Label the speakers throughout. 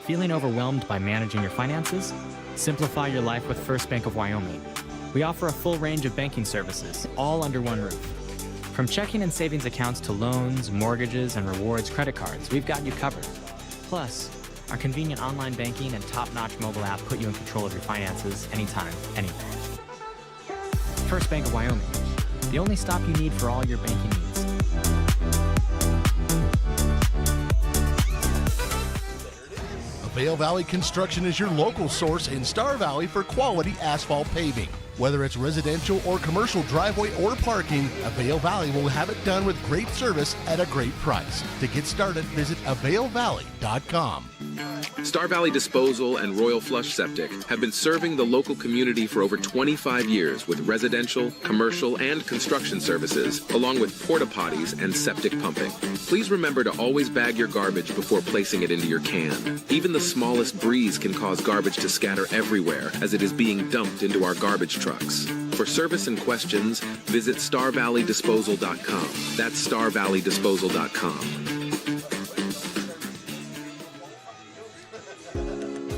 Speaker 1: Feeling overwhelmed by managing your finances? Simplify your life with First Bank of Wyoming. We offer a full range of banking services, all under one roof. From checking and savings accounts to loans, mortgages, and rewards credit cards, we've got you covered. Plus, our convenient online banking and top-notch mobile app put you in control of your finances anytime, anywhere. First Bank of Wyoming, the only stop you need for all your banking needs.
Speaker 2: Vail Valley Construction is your local source in Star Valley for quality asphalt paving. Whether it's residential or commercial driveway or parking, Vail Valley will have it done with great service at a great price. To get started, visit availvalley.com.
Speaker 3: Star Valley Disposal and Royal Flush Septic have been serving the local community for over 25 years with residential, commercial, and construction services, along with porta potties and septic pumping. Please remember to always bag your garbage before placing it into your can. Even the smallest breeze can cause garbage to scatter everywhere as it is being dumped into our garbage trucks. For service and questions, visit starvalleydisposal.com. That's starvalleydisposal.com.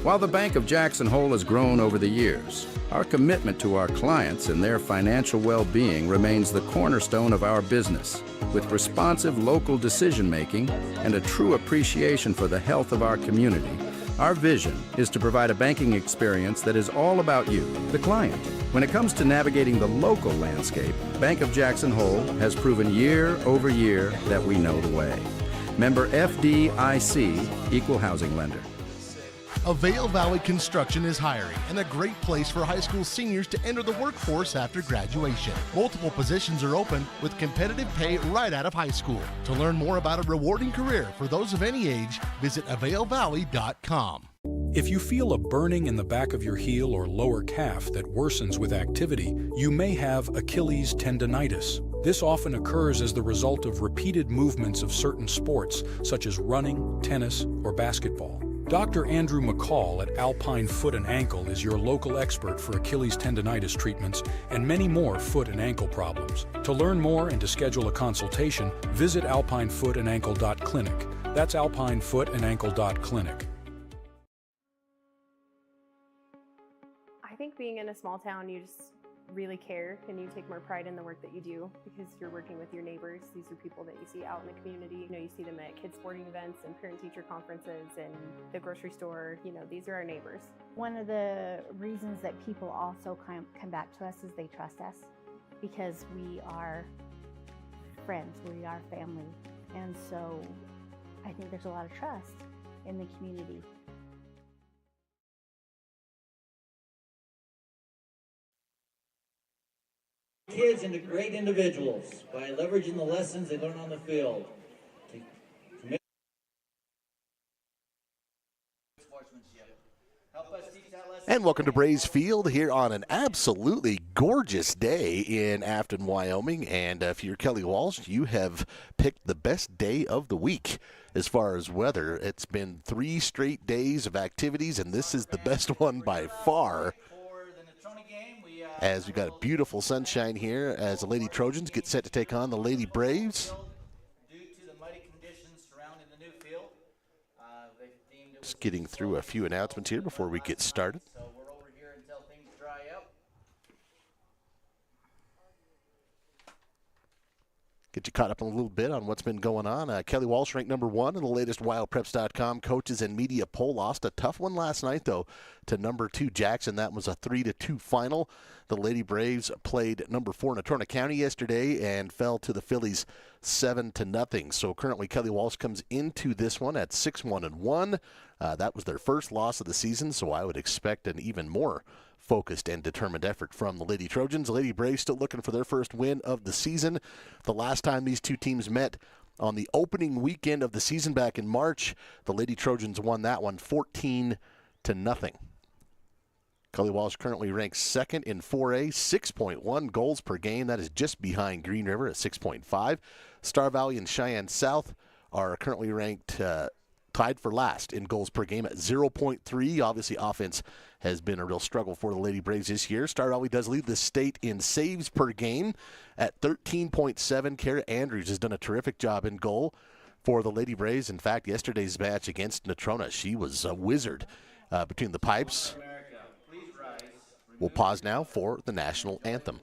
Speaker 4: While the Bank of Jackson Hole has grown over the years, our commitment to our clients and their financial well-being remains the cornerstone of our business. With responsive local decision-making and a true appreciation for the health of our community, our vision is to provide a banking experience that is all about you, the client. When it comes to navigating the local landscape, Bank of Jackson Hole has proven year over year that we know the way. Member FDIC, Equal Housing Lender.
Speaker 2: Vail Valley Construction is hiring and a great place for high school seniors to enter the workforce after graduation. Multiple positions are open with competitive pay right out of high school. To learn more about a rewarding career for those of any age, visit availvalley.com.
Speaker 5: If you feel a burning in the back of your heel or lower calf that worsens with activity, you may have Achilles tendonitis. This often occurs as the result of repeated movements of certain sports, such as running, tennis, or basketball. Dr. Andrew McCall at Alpine Foot and Ankle is your local expert for Achilles tendonitis treatments and many more foot and ankle problems. To learn more and to schedule a consultation, visit alpinefootandAnkle.clinic. That's alpinefootandAnkle.clinic.
Speaker 6: I think being in a small town, you just really care and you take more pride in the work that you do because you're working with your neighbors. These are people that you see out in the community. You see them at kids sporting events and parent-teacher conferences and the grocery store. These are our neighbors.
Speaker 7: One of the reasons that people also come back to us is they trust us because we are friends, we are family. And so I think there's a lot of trust in the community.
Speaker 8: Kids into great individuals by leveraging the lessons they learn on the field.
Speaker 2: And welcome to Braves Field here on an absolutely gorgeous day in Afton, Wyoming. And if you're Kelly Walsh, you have picked the best day of the week as far as weather. It's been 3 straight days of activities, and this is the best one by far. As we've got a beautiful sunshine here as the Lady Trojans get set to take on the Lady Braves. Just getting through a few announcements here before we get started.
Speaker 8: So we're over here until things dry up.
Speaker 2: Get you caught up a little bit on what's been going on. Kelly Walsh ranked number 1 in the latest WildPreps.com coaches and media poll. Lost a tough one last night, though, to number 2 Jackson. That was a 3-2 final. The Lady Braves played number 4 Natrona County yesterday and fell to the Phillies 7-0. So currently Kelly Walsh comes into this one at 6-1-1. That was their first loss of the season, so I would expect an even more focused and determined effort from the Lady Trojans. The Lady Braves still looking for their first win of the season. The last time these two teams met on the opening weekend of the season back in March, the Lady Trojans won that one 14-0. Kelly Walsh currently ranks second in 4A, 6.1 goals per game. That is just behind Green River at 6.5. Star Valley and Cheyenne South are currently ranked tied for last in goals per game at 0.3. Obviously, offense has been a real struggle for the Lady Braves this year. Star Valley does lead the state in saves per game at 13.7. Kara Andrews has done a terrific job in goal. for the Lady Braves. In fact, yesterday's match against Natrona, she was a wizard between the pipes. We'll pause now for the national anthem.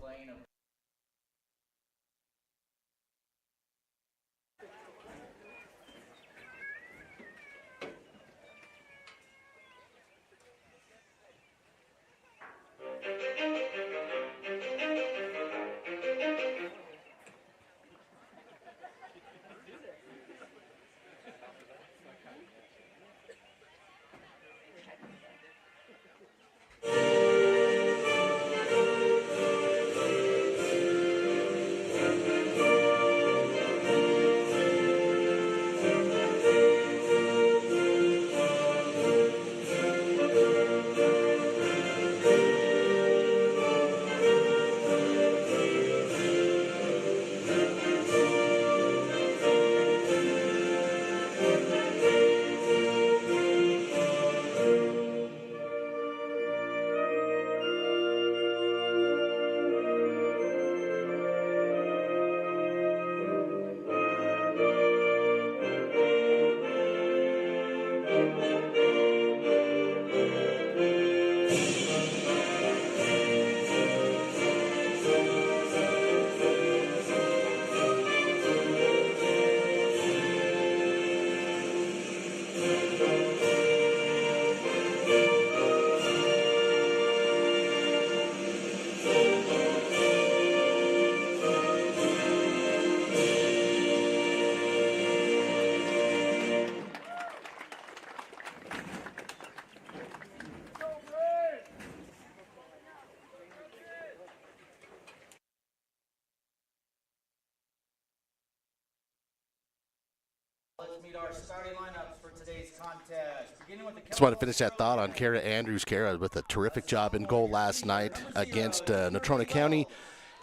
Speaker 2: Just want to finish that thought on Kara Andrews. Kara with a terrific job in goal last night against Natrona County.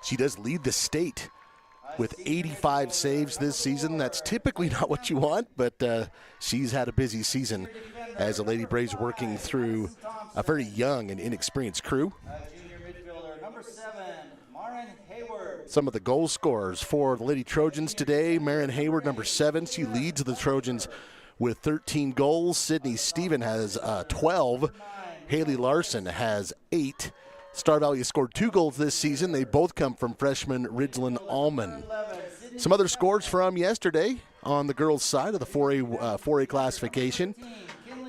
Speaker 2: She does lead the state with 85 saves this season. That's typically not what you want, but she's had a busy season as the Lady Braves working through a very young and inexperienced crew. Some of the goal scorers for the Lady Trojans today. Marin Hayward, number 7. She leads the Trojans with 13 goals. Sydney Stephen has 12. Haley Larson has 8. Star Valley has scored 2 goals this season. They both come from freshman Ridgeland Allman. Some other scores from yesterday on the girls' side of the 4A classification.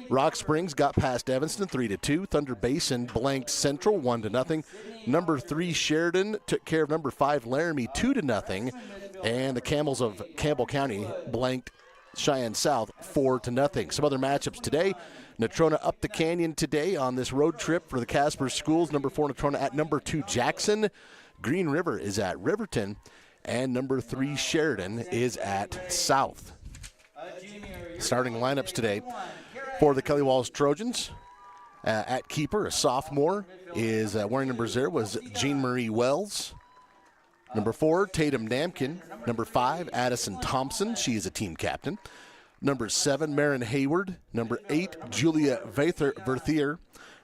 Speaker 2: Rock Springs got past Evanston 3-2. Thunder Basin blanked Central 1-0. Number 3 Sheridan took care of number 5 Laramie 2-0. And the Camels of Campbell County blanked Cheyenne South 4-0. Some other matchups today. Natrona up the canyon today on this road trip for the Casper schools. Number 4 Natrona at number 2 Jackson. Green River is at Riverton. And number 3 Sheridan is at South. Starting lineups today for the Kelly Walsh Trojans. At keeper, a sophomore, is wearing number 0 was Jean Marie Wells. Number 4, Tatum Namkin. Number 5, Addison Thompson. She is a team captain. Number 7, Marin Hayward. Number 8, Julia Verthier.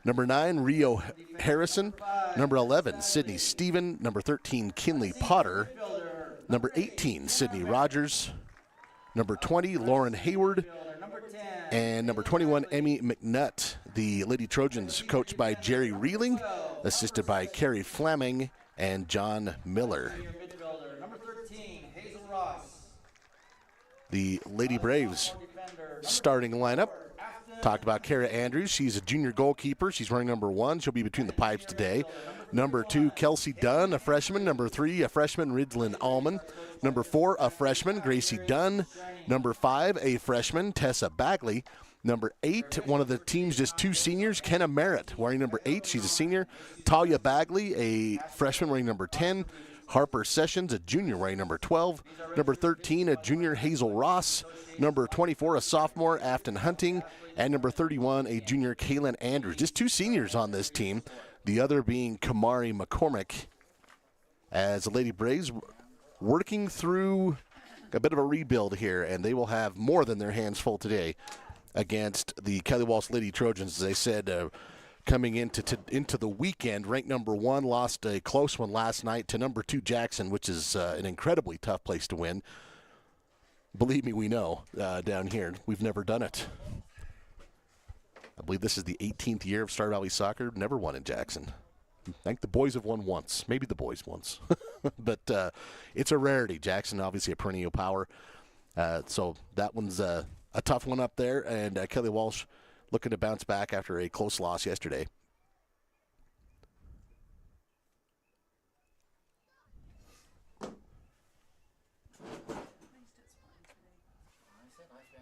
Speaker 2: Number 9, Rio Harrison. Number 11, Sydney Stephen. Number 13, Kinley Potter. Number 18, Sydney Rogers. Number 20, Lauren Hayward. And number 21, Emmy McNutt. The Lady Trojans coached by Jerry Reeling, assisted by Carrie Fleming and John Miller. The Lady Braves starting lineup. Talked about Kara Andrews. She's a junior goalkeeper. She's wearing number 1. She'll be between the pipes today. Number 2, Kelsey Dunn, a freshman. Number 3, a freshman, Ridgeland Allman. Number 4, a freshman, Gracie Dunn. Number 5, a freshman, Tessa Bagley. Number 8, one of the team's just 2 seniors, Kenna Merritt, wearing number 8. She's a senior. Talia Bagley, a freshman, wearing number 10. Harper Sessions, a junior, wearing number 12. Number 13, a junior, Hazel Ross. Number 24, a sophomore, Afton Hunting. And number 31, a junior, Kaylin Andrews. Just 2 seniors on this team, the other being Kamari McCormick. As the Lady Braves working through a bit of a rebuild here, and they will have more than their hands full today against the Kelly Walsh Lady Trojans. As I said, coming into the weekend, ranked number 1, lost a close one last night to number 2 Jackson, which is an incredibly tough place to win. Believe me, we know down here. We've never done it. I believe this is the 18th year of Star Valley Soccer. Never won in Jackson. I think the boys have won once. Maybe the boys once. But it's a rarity. Jackson, obviously a perennial power. So that one's a tough one up there. And Kelly Walsh looking to bounce back after a close loss yesterday.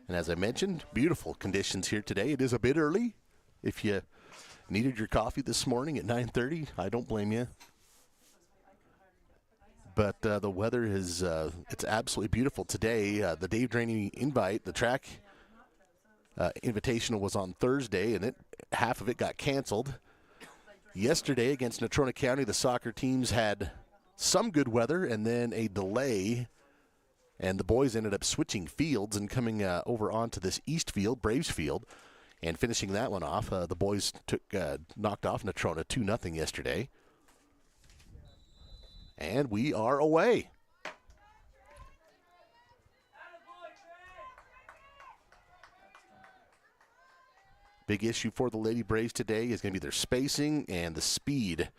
Speaker 2: And as I mentioned, beautiful conditions here today. It is a bit early. If you needed your coffee this morning at 9:30, I don't blame you. But the weather is it's absolutely beautiful today. The Dave Draney invite, the track invitational was on Thursday, and half of it got canceled. Yesterday against Natrona County, the soccer teams had some good weather and then a delay. And the boys ended up switching fields and coming over onto this east field, Braves field, and finishing that one off. The boys knocked off Natrona 2-0 yesterday. And we are away. Big issue for the Lady Braves today is going to be their spacing and the speed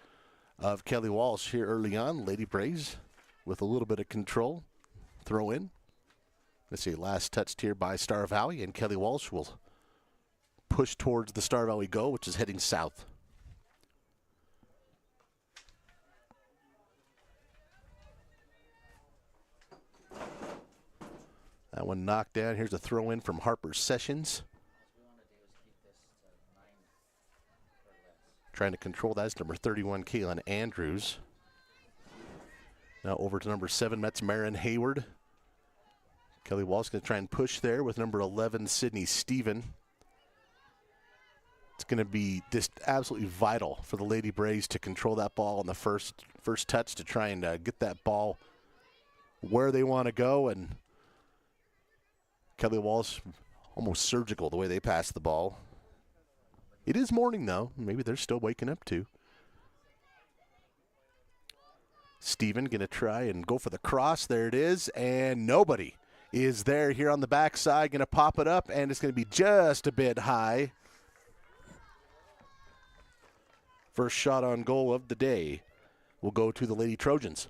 Speaker 2: of Kelly Walsh here early on. Lady Braves with a little bit of control. Throw in. Let's see, last touched here by Star Valley, and Kelly Walsh will push towards the Star Valley goal, which is heading south. That one knocked down. Here's a throw in from Harper Sessions. Trying to control that is number 31, Kaylin Andrews. Now over to number 7, that's Marin Hayward. Kelly Walsh going to try and push there with number 11, Sydney Stephen. It's going to be just absolutely vital for the Lady Braves to control that ball on the first touch to try and get that ball where they want to go. And Kelly Walsh, almost surgical the way they pass the ball. It is morning, though. Maybe they're still waking up, too. Steven going to try and go for the cross. There it is, and nobody is there here on the backside. Going to pop it up, and it's going to be just a bit high. First shot on goal of the day will go to the Lady Trojans.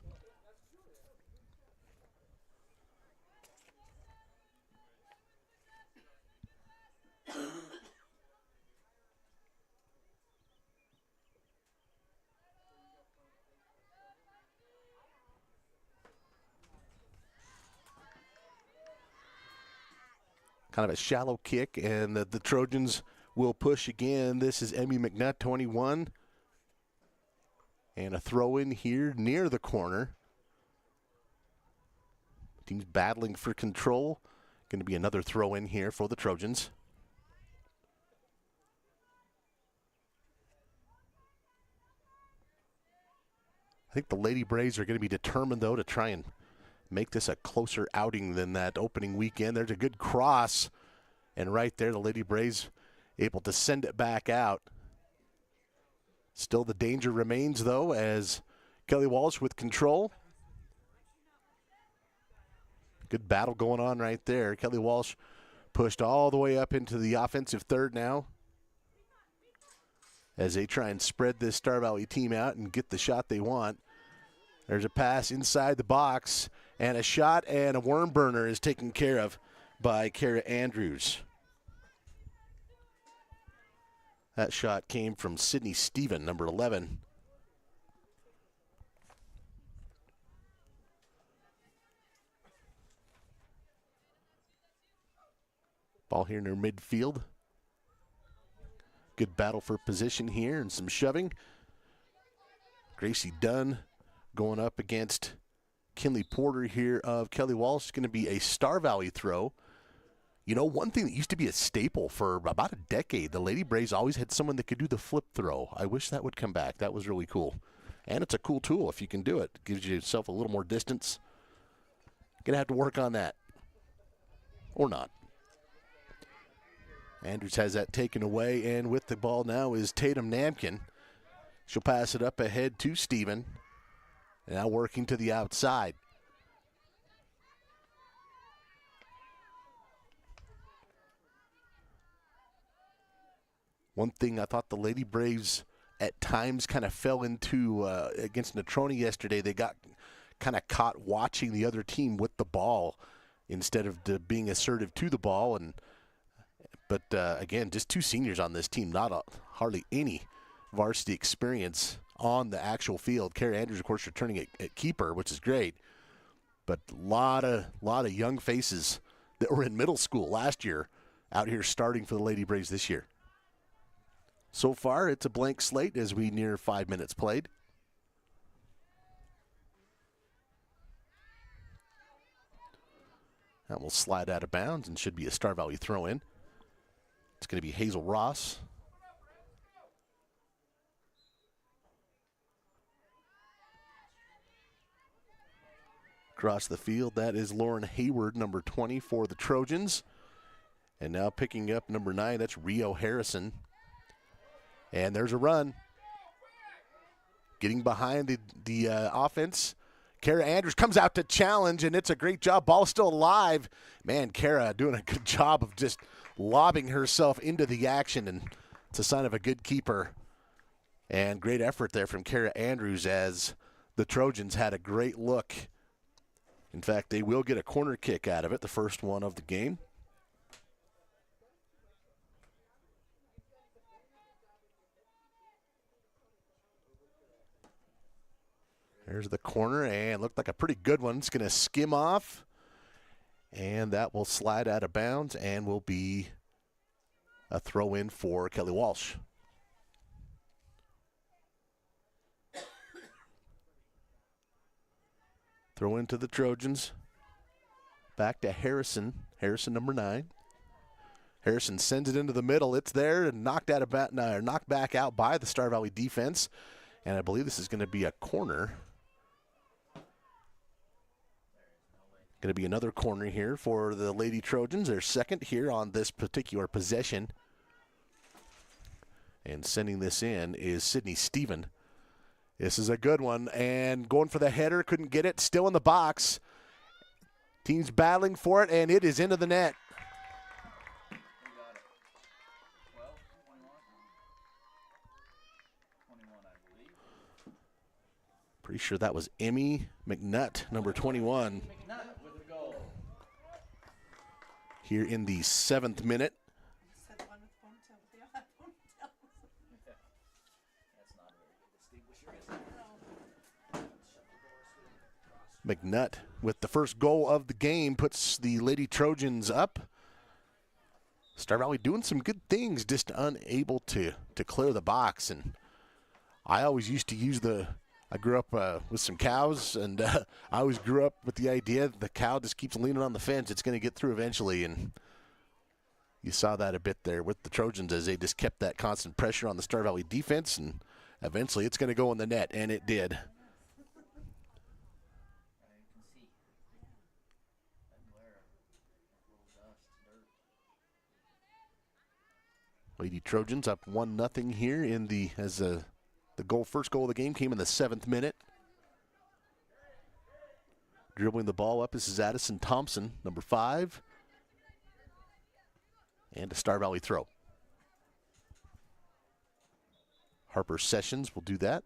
Speaker 2: Kind of a shallow kick, and the Trojans will push again. This is Emmy McNutt, 21. And a throw in here near the corner. Team's battling for control. Going to be another throw in here for the Trojans. I think the Lady Braves are going to be determined, though, to try and make this a closer outing than that opening weekend. There's a good cross, and right there the Lady Braves able to send it back out. Still the danger remains, though, as Kelly Walsh with control. Good battle going on right there. Kelly Walsh pushed all the way up into the offensive third now as they try and spread this Star Valley team out and get the shot they want. There's a pass inside the box, and a shot, and a worm burner is taken care of by Kara Andrews. That shot came from Sydney Stephen, number 11. Ball here near midfield. Good battle for position here and some shoving. Gracie Dunn going up against Kinley Porter here of Kelly Walsh. It's going to be a Star Valley throw. You know, one thing that used to be a staple for about a decade, the Lady Braves always had someone that could do the flip throw. I wish that would come back. That was really cool. And it's a cool tool if you can do it. It gives yourself a little more distance. Going to have to work on that. Or not. Andrews has that taken away, and with the ball now is Tatum Namkin. She'll pass it up ahead to Steven. Now working to the outside. One thing I thought the Lady Braves at times kind of fell into against Natrona yesterday, they got kind of caught watching the other team with the ball instead of being assertive to the ball. But again, just two seniors on this team, not hardly any varsity experience on the actual field. Kara Andrews, of course, returning at keeper, which is great. But a lot of young faces that were in middle school last year out here starting for the Lady Braves this year. So far, it's a blank slate as we near 5 minutes played. That will slide out of bounds and should be a Star Valley throw in. It's going to be Hazel Ross. Across the field, that is Lauren Hayward, number 20 for the Trojans. And now picking up number 9, that's Rio Harrison. And there's a run. Getting behind the offense. Kara Andrews comes out to challenge, and it's a great job. Ball still alive. Man, Kara doing a good job of just lobbing herself into the action, and it's a sign of a good keeper. And great effort there from Kara Andrews as the Trojans had a great look. In fact, they will get a corner kick out of it, the first one of the game. There's the corner, and looked like a pretty good one. It's going to skim off, and that will slide out of bounds and will be a throw in for Kelly Walsh. Throw into the Trojans. Back to Harrison. Harrison, number 9. Harrison sends it into the middle. It's there and knocked back out by the Star Valley defense. And I believe this is going to be a corner. Going to be another corner here for the Lady Trojans. Their second here on this particular possession. And sending this in is Sydney Stephen. This is a good one, and going for the header, couldn't get it, still in the box. Team's battling for it, and it is into the net. Pretty sure that was Emmy McNutt, number 21. Here in the 7th minute. McNutt with the first goal of the game puts the Lady Trojans up. Star Valley doing some good things, just unable to clear the box. And I always used to use I grew up with some cows, and I always grew up with the idea that the cow just keeps leaning on the fence. It's going to get through eventually, and you saw that a bit there with the Trojans as they just kept that constant pressure on the Star Valley defense, and eventually it's going to go in the net, and it did. Lady Trojans up 1-0 here in the first goal of the game came in the 7th minute. Dribbling the ball up, this is Addison Thompson, number 5. And a Star Valley throw. Harper Sessions will do that.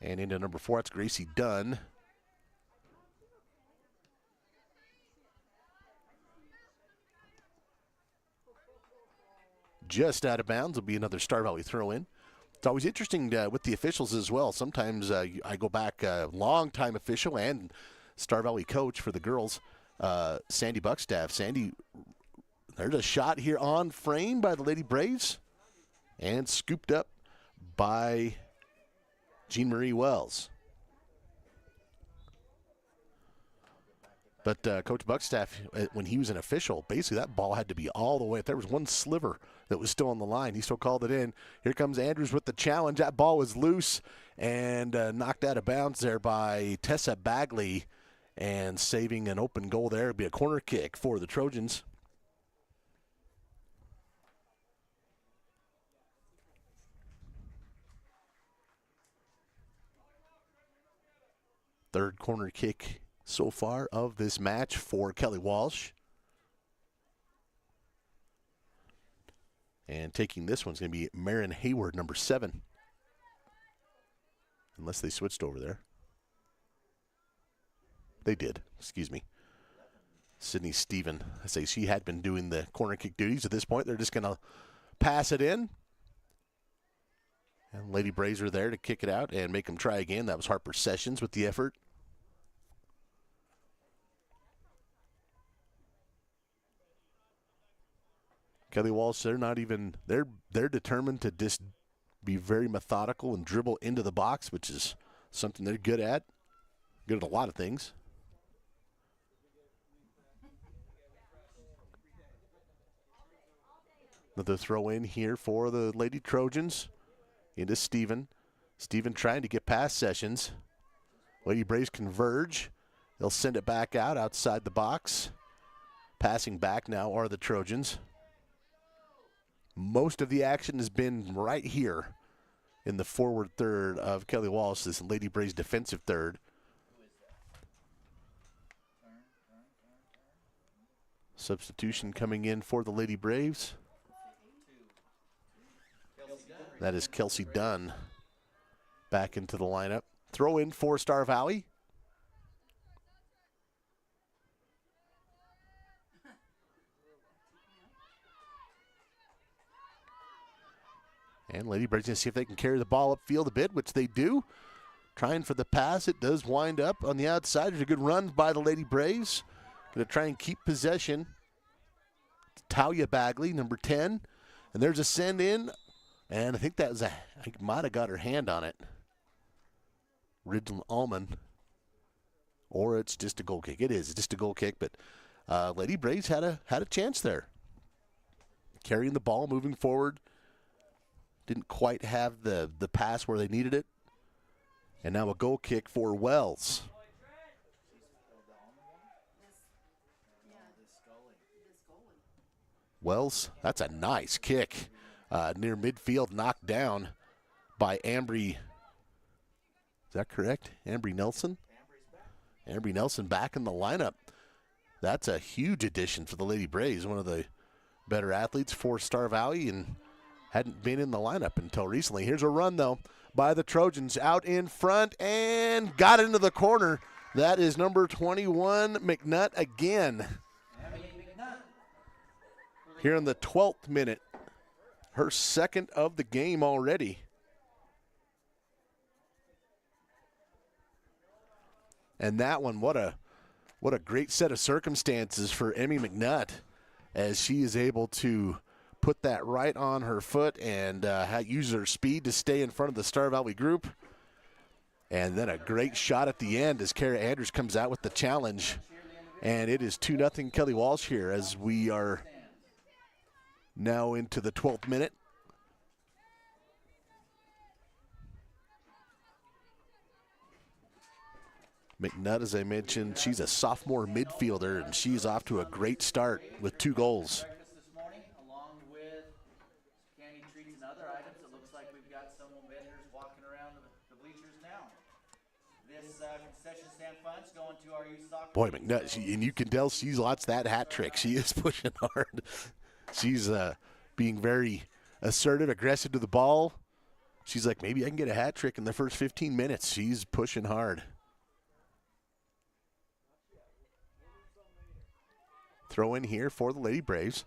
Speaker 2: And into number 4, that's Gracie Dunn. Just out of bounds will be another Star Valley throw in. It's always interesting with the officials as well. Sometimes I go back, long-time official and Star Valley coach for the girls, Sandy Buckstaff. Sandy, there's a shot here on frame by the Lady Braves and scooped up by Jean Marie Wells. But Coach Buckstaff, when he was an official, basically that ball had to be all the way. If there was one sliver that was still on the line, he still called it in. Here comes Andrews with the challenge. That ball was loose and knocked out of bounds there by Tessa Bagley, and saving an open goal there. It'd be a corner kick for the Trojans. Third corner kick so far of this match for Kelly Walsh. And taking this one's going to be Marin Hayward, number 7. Unless they switched over there. They did, excuse me. Sydney Steven, I say she had been doing the corner kick duties. At this point, they're just going to pass it in. And Lady Braves are there to kick it out and make them try again. That was Harper Sessions with the effort. Kelly Walsh, they're determined to just be very methodical and dribble into the box, which is something they're good at. Good at a lot of things. Another throw in here for the Lady Trojans into Steven. Steven trying to get past Sessions. Lady Braves converge. They'll send it back out outside the box. Passing back now are the Trojans. Most of the action has been right here in the forward third of Kelly Walsh, this Lady Braves defensive third. Substitution coming in for the Lady Braves. That is Kelsey Dunn back into the lineup. Throw in for Star Valley. And Lady Braves going to see if they can carry the ball upfield a bit, which they do. Trying for the pass. It does wind up on the outside. There's a good run by the Lady Braves. Going to try and keep possession. Talia Bagley, number 10. And there's a send in. And I think I might have got her hand on it. Ridley Allman. Or it's just a goal kick. It is. It's just a goal kick. But Lady Braves had a chance there. Carrying the ball, moving forward. Didn't quite have the pass where they needed it. And now a goal kick for Wells. Wells, that's a nice kick. Near midfield, knocked down by Ambry. Is that correct? Ambry Nelson? Ambry Nelson back in the lineup. That's a huge addition for the Lady Braves. One of the better athletes for Star Valley and hadn't been in the lineup until recently. Here's a run, though, by the Trojans out in front and got into the corner. That is number 21, McNutt again. Here in the 12th minute. Her second of the game already. And that one, what a great set of circumstances for Emmy McNutt as she is able to put that right on her foot and use her speed to stay in front of the Star Valley group. And then a great shot at the end as Kara Andrews comes out with the challenge. And it is 2-0 Kelly Walsh here as we are now into the 12th minute. McNutt, as I mentioned, she's a sophomore midfielder, and she's off to a great start with 2 goals. Boy, McNutt, and you can tell she's lots that hat trick. She is pushing hard. She's being very assertive, aggressive to the ball. She's like, maybe I can get a hat trick in the first 15 minutes. She's pushing hard. Throw in here for the Lady Braves.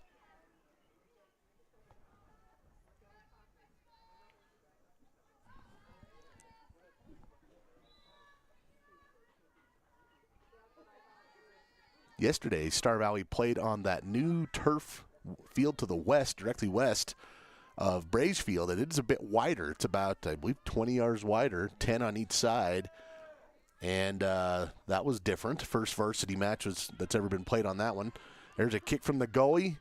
Speaker 2: Yesterday, Star Valley played on that new turf field to the west, directly west of Braves Field, and it's a bit wider. It's about, I believe, 20 yards wider, 10 on each side, and that was different. First varsity match that's ever been played on that one. There's a kick from the goalie,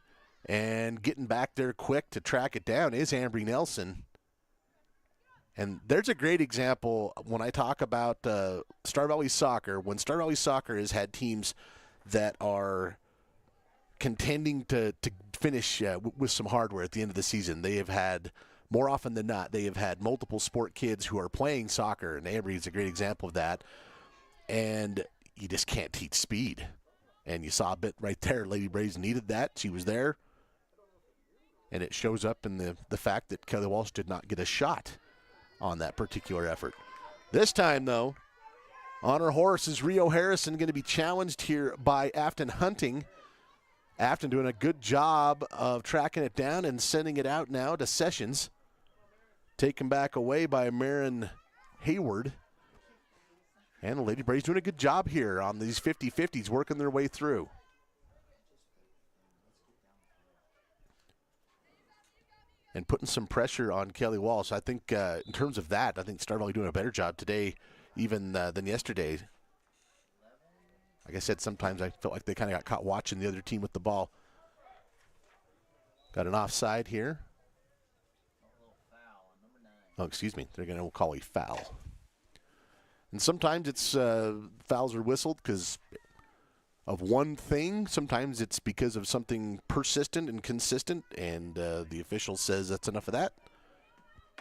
Speaker 2: and getting back there quick to track it down is Ambry Nelson. And there's a great example when I talk about Star Valley Soccer. When Star Valley Soccer has had teams that are contending to finish with some hardware at the end of the season, they have had, more often than not, they have had multiple sport kids who are playing soccer, and Ambry is a great example of that. And you just can't teach speed. And you saw a bit right there. Lady Braves needed that. She was there. And it shows up in the fact that Kelly Walsh did not get a shot on that particular effort. This time, though, on her horse is Rio Harrison, going to be challenged here by Afton Hunting. Afton doing a good job of tracking it down and sending it out now to Sessions. Taken back away by Marin Hayward. And the Lady Braves doing a good job here on these 50-50s, working their way through. And putting some pressure on Kelly Walsh. I think in terms of that, I think Star Valley doing a better job today even than yesterday. Like I said, sometimes I felt like they kind of got caught watching the other team with the ball. Got an offside here. Oh, excuse me. They're going to call a foul. And sometimes it's fouls are whistled because of one thing. Sometimes it's because of something persistent and consistent, and the official says that's enough of that.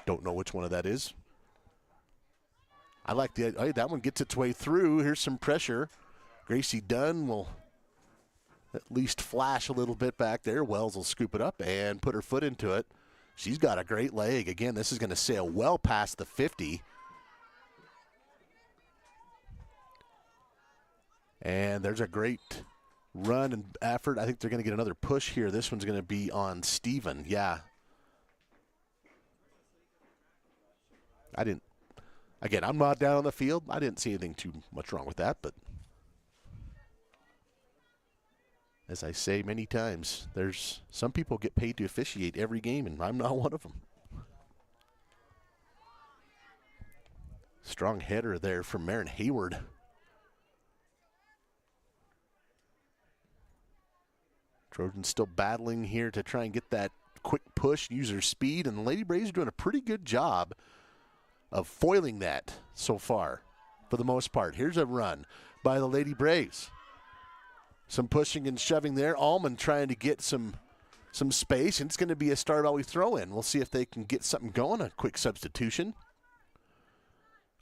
Speaker 2: Don't know which one of that is. I like that one gets its way through. Here's some pressure. Gracie Dunn will at least flash a little bit back there. Wells will scoop it up and put her foot into it. She's got a great leg. Again, this is going to sail well past the 50. And there's a great run and effort. I think they're going to get another push here. This one's going to be on Steven. Yeah. Again, I'm not down on the field. I didn't see anything too much wrong with that, but as I say many times, there's some people get paid to officiate every game, and I'm not one of them. Strong header there from Marin Hayward. Trojans still battling here to try and get that quick push, use their speed, and the Lady Braves are doing a pretty good job of foiling that so far, for the most part. Here's a run by the Lady Braves. Some pushing and shoving there. Allman trying to get some space, and it's going to be a Star Valley throw-in. We'll see if they can get something going, a quick substitution.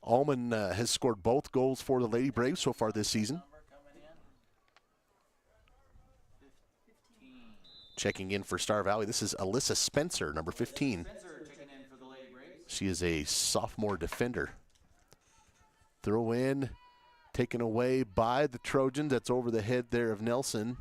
Speaker 2: Allman has scored both goals for the Lady Braves so far this season. Checking in for Star Valley, this is Alyssa Spencer, number 15. She is a sophomore defender. Throw in, taken away by the Trojans. That's over the head there of Nelson.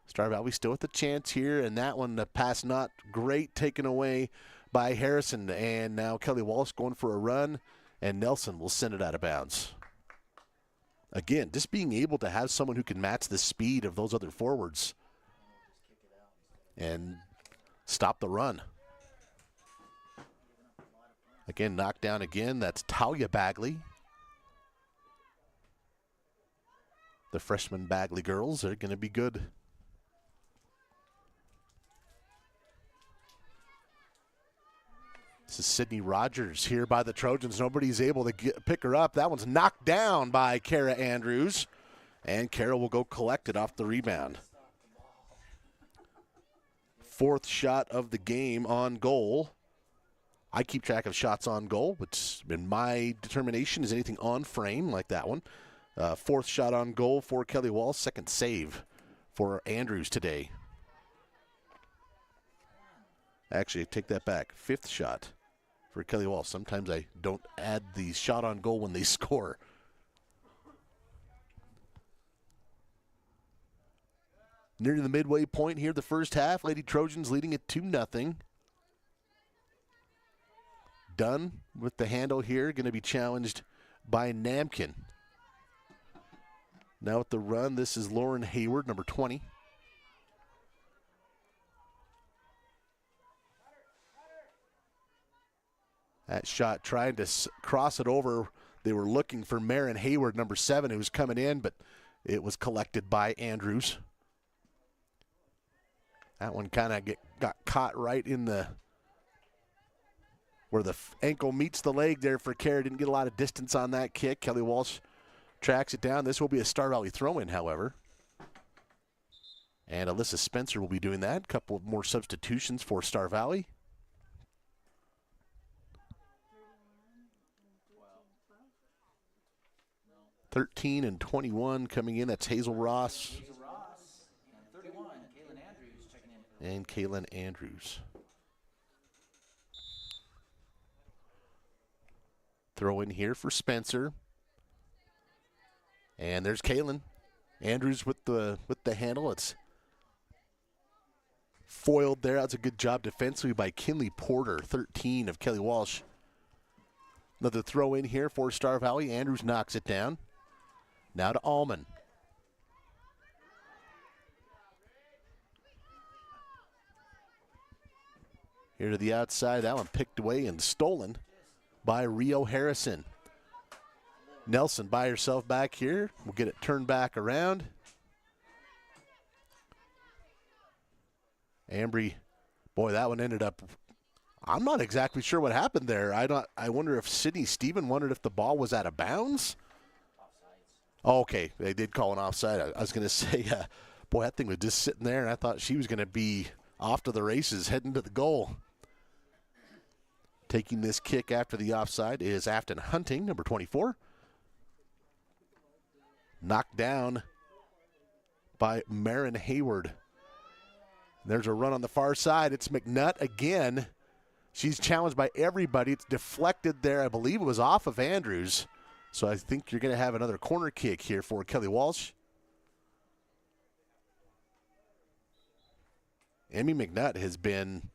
Speaker 2: Star Valley still with the chance here, and that one, the pass not great, taken away by Harrison. And now Kelly Walsh going for a run, and Nelson will send it out of bounds. Again, just being able to have someone who can match the speed of those other forwards and stop the run. Again, knocked down again. That's Talia Bagley. The freshman Bagley girls are going to be good. This is Sydney Rogers here by the Trojans. Nobody's able to pick her up. That one's knocked down by Kara Andrews. And Kara will go collect it off the rebound. Fourth shot of the game on goal. I keep track of shots on goal, which in my determination is anything on frame like that one. Fourth shot on goal for Kelly Walsh. Second save for Andrews today. Actually, I take that back. Fifth shot for Kelly Walsh. Sometimes I don't add the shot on goal when they score. Near the midway point here, the first half. Lady Trojans leading it 2-0. Dunn with the handle here, going to be challenged by Namkin. Now with the run, this is Lauren Hayward, number 20. That shot trying to cross it over. They were looking for Marin Hayward, number 7, who was coming in, but it was collected by Andrews. That one kind of got caught right in where the ankle meets the leg there for Kara. Didn't get a lot of distance on that kick. Kelly Walsh tracks it down. This will be a Star Valley throw-in, however. And Alyssa Spencer will be doing that. A couple of more substitutions for Star Valley. (13 and 21 coming in. That's Hazel Ross. and Kaylin Andrews. Throw in here for Spencer. And there's Kaylin Andrews with the handle. It's foiled there. That's a good job defensively by Kinley Porter, 13 of Kelly Walsh. Another throw in here for Star Valley. Andrews knocks it down. Now to Allman. Here to the outside. That one picked away and stolen by Rio Harrison. Nelson by herself back here. We'll get it turned back around. Ambry, boy, that one ended up, I'm not exactly sure what happened there. I wonder if Sydney Stephen wondered if the ball was out of bounds. Oh, okay, they did call an offside. I was going to say, boy, that thing was just sitting there, and I thought she was going to be off to the races, heading to the goal. Taking this kick after the offside is Afton Hunting, number 24. Knocked down by Marin Hayward. There's a run on the far side. It's McNutt again. She's challenged by everybody. It's deflected there. I believe it was off of Andrews. So I think you're going to have another corner kick here for Kelly Walsh. Emmy McNutt has been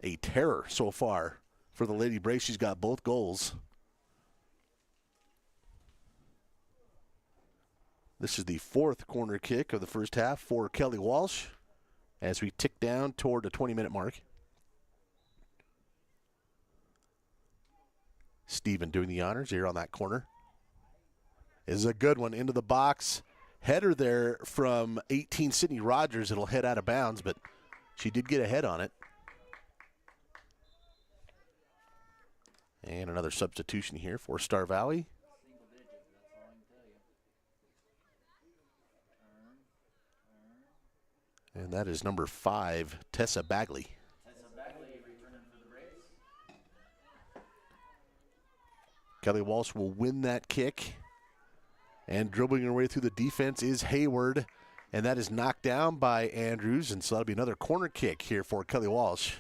Speaker 2: a terror so far for the Lady Braves. She's got both goals. This is the fourth corner kick of the first half for Kelly Walsh as we tick down toward the 20-minute mark. Steven doing the honors here on that corner. Is a good one into the box. Header there from 18 Sydney Rogers. It'll head out of bounds, but she did get a head on it. And another substitution here for Star Valley. And that is number 5, Tessa Bagley. Kelly Walsh will win that kick. And dribbling her way through the defense is Hayward. And that is knocked down by Andrews. And so that'll be another corner kick here for Kelly Walsh.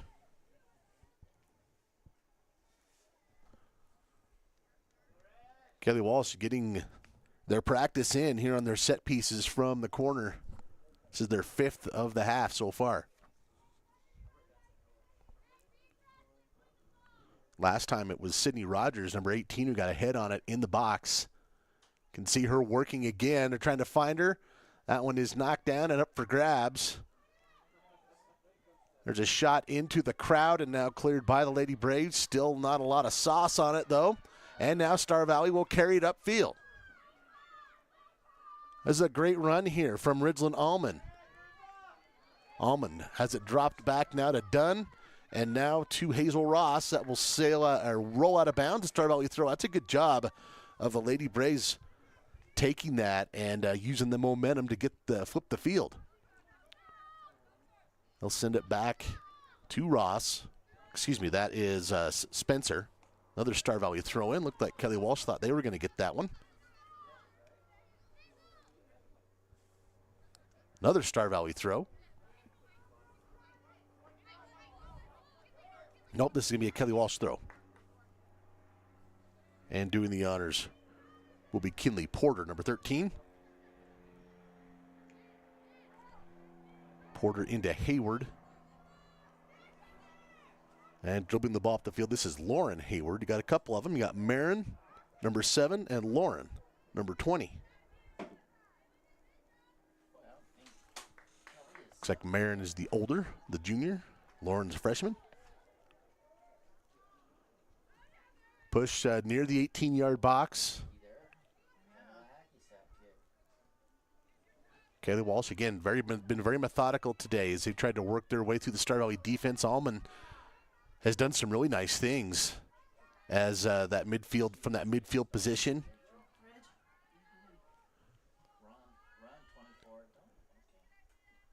Speaker 2: Kelly Walsh getting their practice in here on their set pieces from the corner. This is their 5th of the half so far. Last time it was Sydney Rogers, number 18, who got a head on it in the box. Can see her working again. They're trying to find her. That one is knocked down and up for grabs. There's a shot into the crowd and now cleared by the Lady Braves. Still not a lot of sauce on it, though. And now Star Valley will carry it upfield. This is a great run here from Ridgeland Allman. Allman has it dropped back now to Dunn. And now to Hazel Ross. That will roll out of bounds to Star Valley throw. That's a good job of the Lady Braves taking that and using the momentum to flip the field. They'll send it back to Ross. Excuse me, that is Spencer. Another Star Valley throw in. Looked like Kelly Walsh thought they were going to get that one. Another Star Valley throw. Nope, this is going to be a Kelly Walsh throw. And doing the honors will be Kinley Porter, number 13. Porter into Hayward. And dribbling the ball off the field, this is Lauren Hayward. You got a couple of them. You got Marin, number 7, and Lauren, number 20. Looks like Marin is the older, the junior. Lauren's a freshman. Push near the 18-yard box. Kelly Walsh, again, been very methodical today as they've tried to work their way through the Star Valley defense. Allman has done some really nice things as from that midfield position.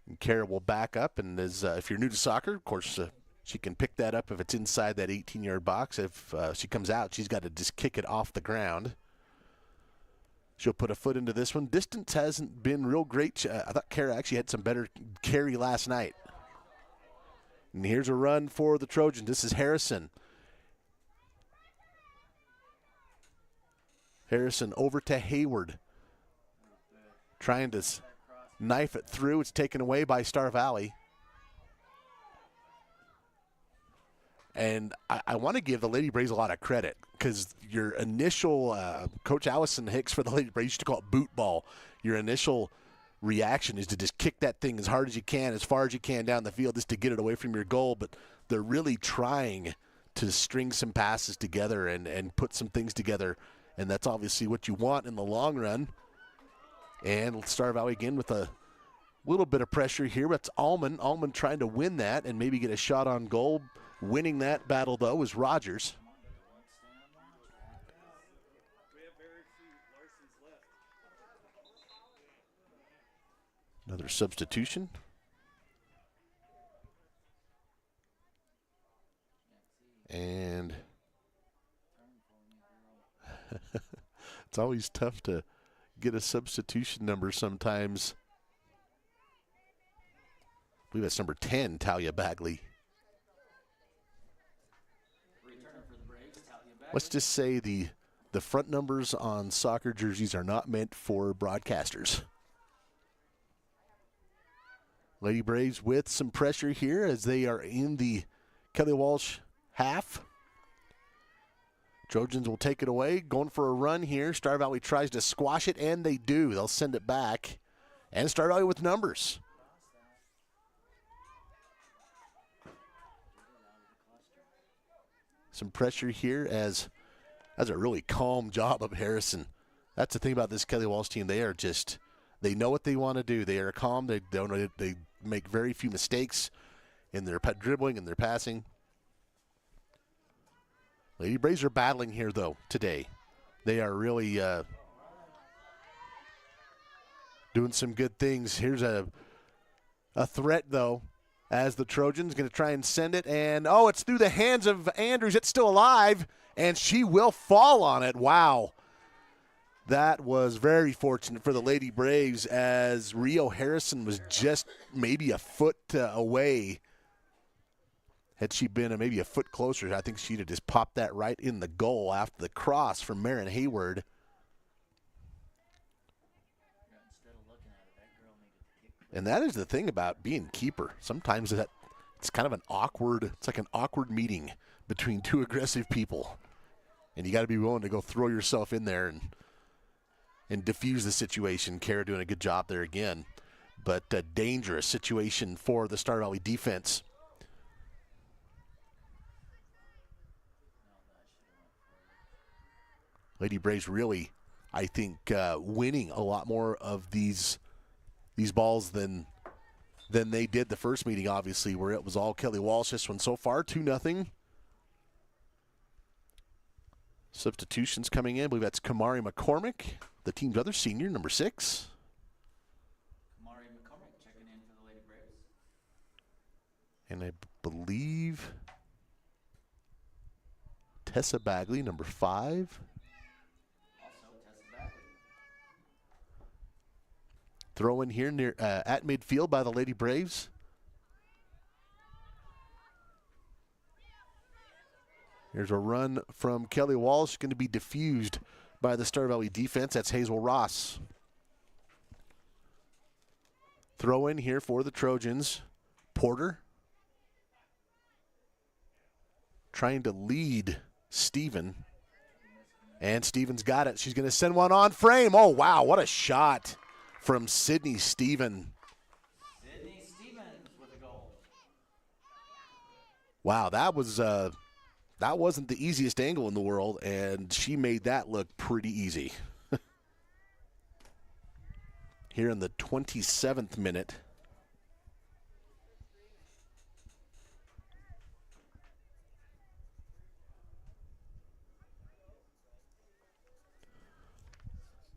Speaker 2: And Kara will back up, and if you're new to soccer, of course, she can pick that up if it's inside that 18-yard box. If she comes out, she's got to just kick it off the ground. She'll put a foot into this one. Distance hasn't been real great. I thought Kara actually had some better carry last night. And here's a run for the Trojans. This is Harrison. Harrison over to Hayward. Trying to knife it through. It's taken away by Star Valley. And I want to give the Lady Braves a lot of credit because your initial, Coach Allison Hicks for the Lady Braves used to call it boot ball. Your initial reaction is to just kick that thing as hard as you can, as far as you can down the field just to get it away from your goal. But they're really trying to string some passes together and put some things together. And that's obviously what you want in the long run. And Star Valley again with a little bit of pressure here. That's Allman. Allman trying to win that and maybe get a shot on goal. Winning that battle, though, is Rogers. Another substitution. And it's always tough to get a substitution number sometimes. I believe that's number 10, Talia Bagley. Let's just say the front numbers on soccer jerseys are not meant for broadcasters. Lady Braves with some pressure here as they are in the Kelly Walsh half. Trojans will take it away, going for a run here. Star Valley tries to squash it, and they do. They'll send it back. And Star Valley with numbers. Some pressure here as a really calm job of Harrison. That's the thing about this Kelly Walsh team. They are just, they know what they want to do. They are calm. They make very few mistakes in their dribbling and their passing. Lady Braves are battling here, though, today. They are really doing some good things. Here's a threat, though, as the Trojans going to try and send it. And, oh, it's through the hands of Andrews. It's still alive, and she will fall on it. Wow. That was very fortunate for the Lady Braves as Rio Harrison was just maybe a foot away. Had she been maybe a foot closer, I think she'd have just popped that right in the goal after the cross from Marin Hayward. And that is the thing about being keeper. Sometimes it's kind of an awkward, it's like an awkward meeting between two aggressive people. And you got to be willing to go throw yourself in there and diffuse the situation. Kara doing a good job there again. But a dangerous situation for the Star Valley defense. Lady Braves really, I think, winning a lot more of these balls than they did the first meeting, obviously, where it was all Kelly Walsh. This one so far, 2-0. Substitutions coming in. I believe that's Kamari McCormick, the team's other senior, number 6.
Speaker 9: Kamari McCormick checking in for the Lady Braves.
Speaker 2: And I believe Tessa Bagley, number 5. Throw in here near at midfield by the Lady Braves. Here's a run from Kelly Walsh, going to be diffused by the Star Valley defense. That's Hazel Ross. Throw in here for the Trojans. Porter trying to lead Steven. And Steven's got it. She's going to send one on frame. Oh, wow, what a shot from Sydney Steven.
Speaker 9: Sydney Stevens with a goal.
Speaker 2: Wow, that wasn't the easiest angle in the world, and she made that look pretty easy. Here in the 27th minute.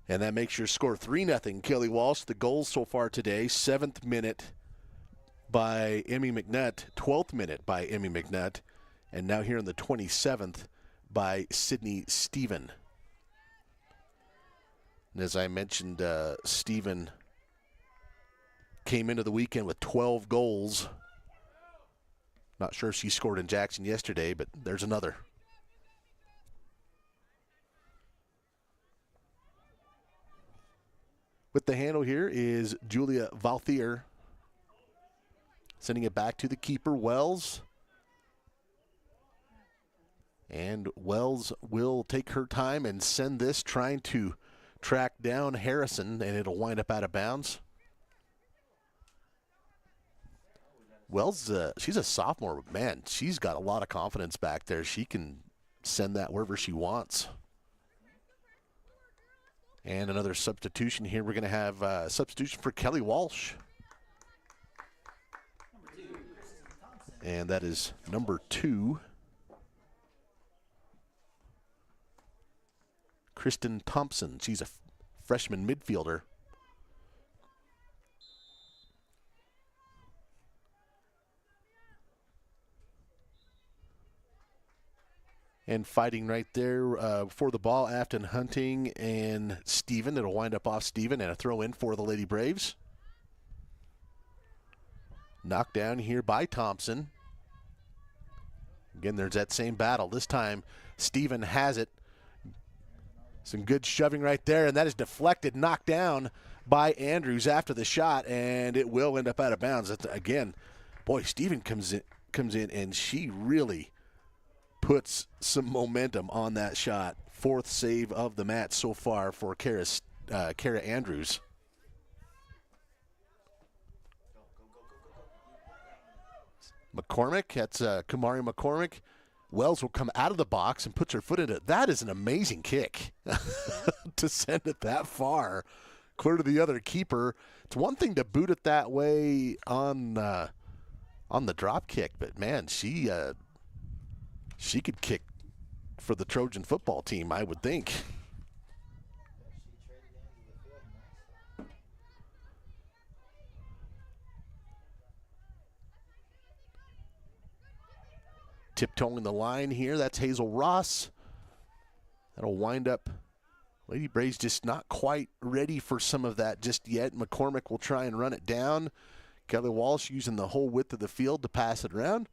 Speaker 2: And that makes your score 3-0, Kelly Walsh. The goals so far today, 7th minute by Emmy McNutt, 12th minute by Emmy McNutt, and now here in the 27th by Sydney Steven. And as I mentioned, Steven came into the weekend with 12 goals. Not sure if she scored in Jackson yesterday, but there's another. With the handle here is Julia Valthier. Sending it back to the keeper, Wells. And Wells will take her time and send this, trying to track down Harrison, and it'll wind up out of bounds. Wells, she's a sophomore, but man, she's got a lot of confidence back there. She can send that wherever she wants. And another substitution here. We're going to have a substitution for Kelly Walsh. And that is number 2. Kristen Thompson. She's a freshman midfielder. And fighting right there for the ball, Afton Hunting and Steven. It'll wind up off Steven, and a throw in for the Lady Braves. Knocked down here by Thompson. Again, there's that same battle. This time, Steven has it. Some good shoving right there, and that is deflected, knocked down by Andrews after the shot, and it will end up out of bounds. Again, boy, Steven comes in, and she really puts some momentum on that shot. 4th save of the match so far for Kara Andrews. McCormick, that's Kamari McCormick. Wells will come out of the box and puts her foot in it. That is an amazing kick to send it that far, clear to the other keeper. It's one thing to boot it that way on the drop kick, but man, she could kick for the Trojan football team, I would think. Tiptoeing the line here, that's Hazel Ross. That'll wind up. Lady Braves just not quite ready for some of that just yet. McCormick will try and run it down. Kelly Walsh using the whole width of the field to pass it around.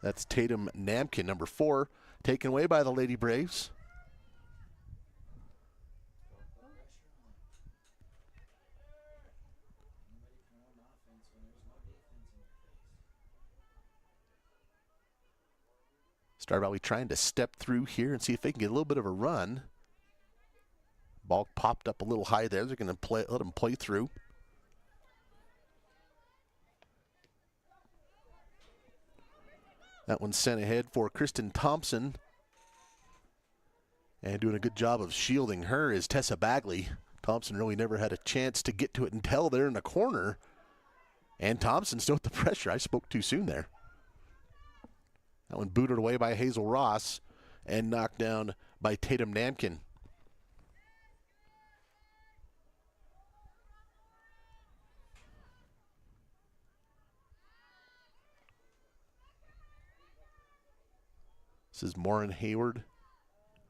Speaker 2: That's Tatum Namkin, number 4, taken away by the Lady Braves. Star Valley trying to step through here and see if they can get a little bit of a run. Ball popped up a little high there. They're going to let them play through. That one's sent ahead for Kristen Thompson. And doing a good job of shielding her is Tessa Bagley. Thompson really never had a chance to get to it until they're in the corner. And Thompson still with the pressure. I spoke too soon there. That one booted away by Hazel Ross and knocked down by Tatum Namkin. This is Morin Hayward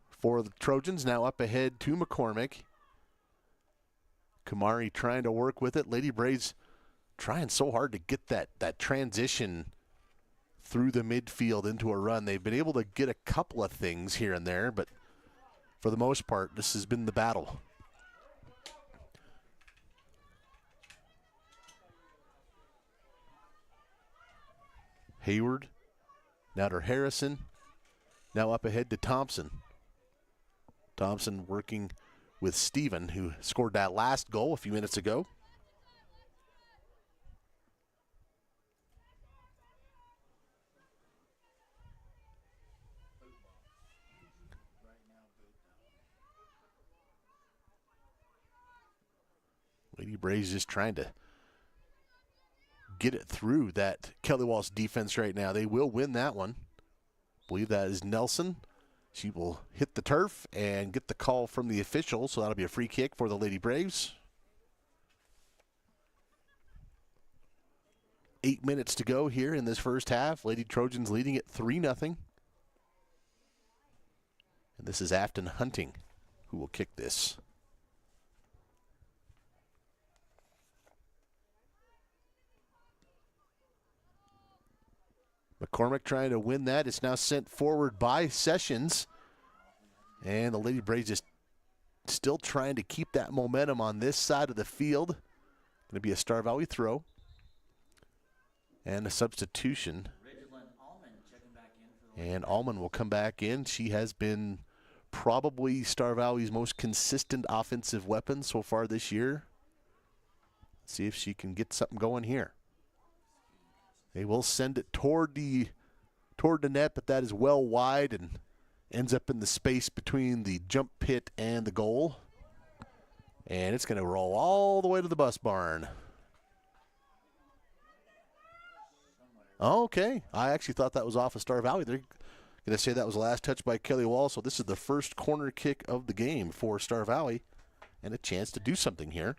Speaker 2: for the Trojans. Now up ahead to McCormick. Kamari trying to work with it. Lady Braves trying so hard to get that transition through the midfield into a run. They've been able to get a couple of things here and there, but for the most part, this has been the battle. Hayward, now to Harrison, now up ahead to Thompson. Thompson working with Steven, who scored that last goal a few minutes ago. Lady Braves just trying to get it through that Kelly Walsh defense right now. They will win that one. I believe that is Nelson. She will hit the turf and get the call from the official, so that'll be a free kick for the Lady Braves. 8 minutes to go here in this first half. Lady Trojans leading it 3-0. And this is Afton Hunting who will kick this. McCormick trying to win that. It's now sent forward by Sessions. And the Lady Braves just still trying to keep that momentum on this side of the field. Going to be a Star Valley throw. And a substitution. And Allman will come back in. She has been probably Star Valley's most consistent offensive weapon so far this year. See if she can get something going here. They will send it toward the net, but that is well wide and ends up in the space between the jump pit and the goal. And it's going to roll all the way to the bus barn. Okay. I actually thought that was off of Star Valley. They're going to say that was the last touch by Kelly Walsh. So this is the first corner kick of the game for Star Valley and a chance to do something here.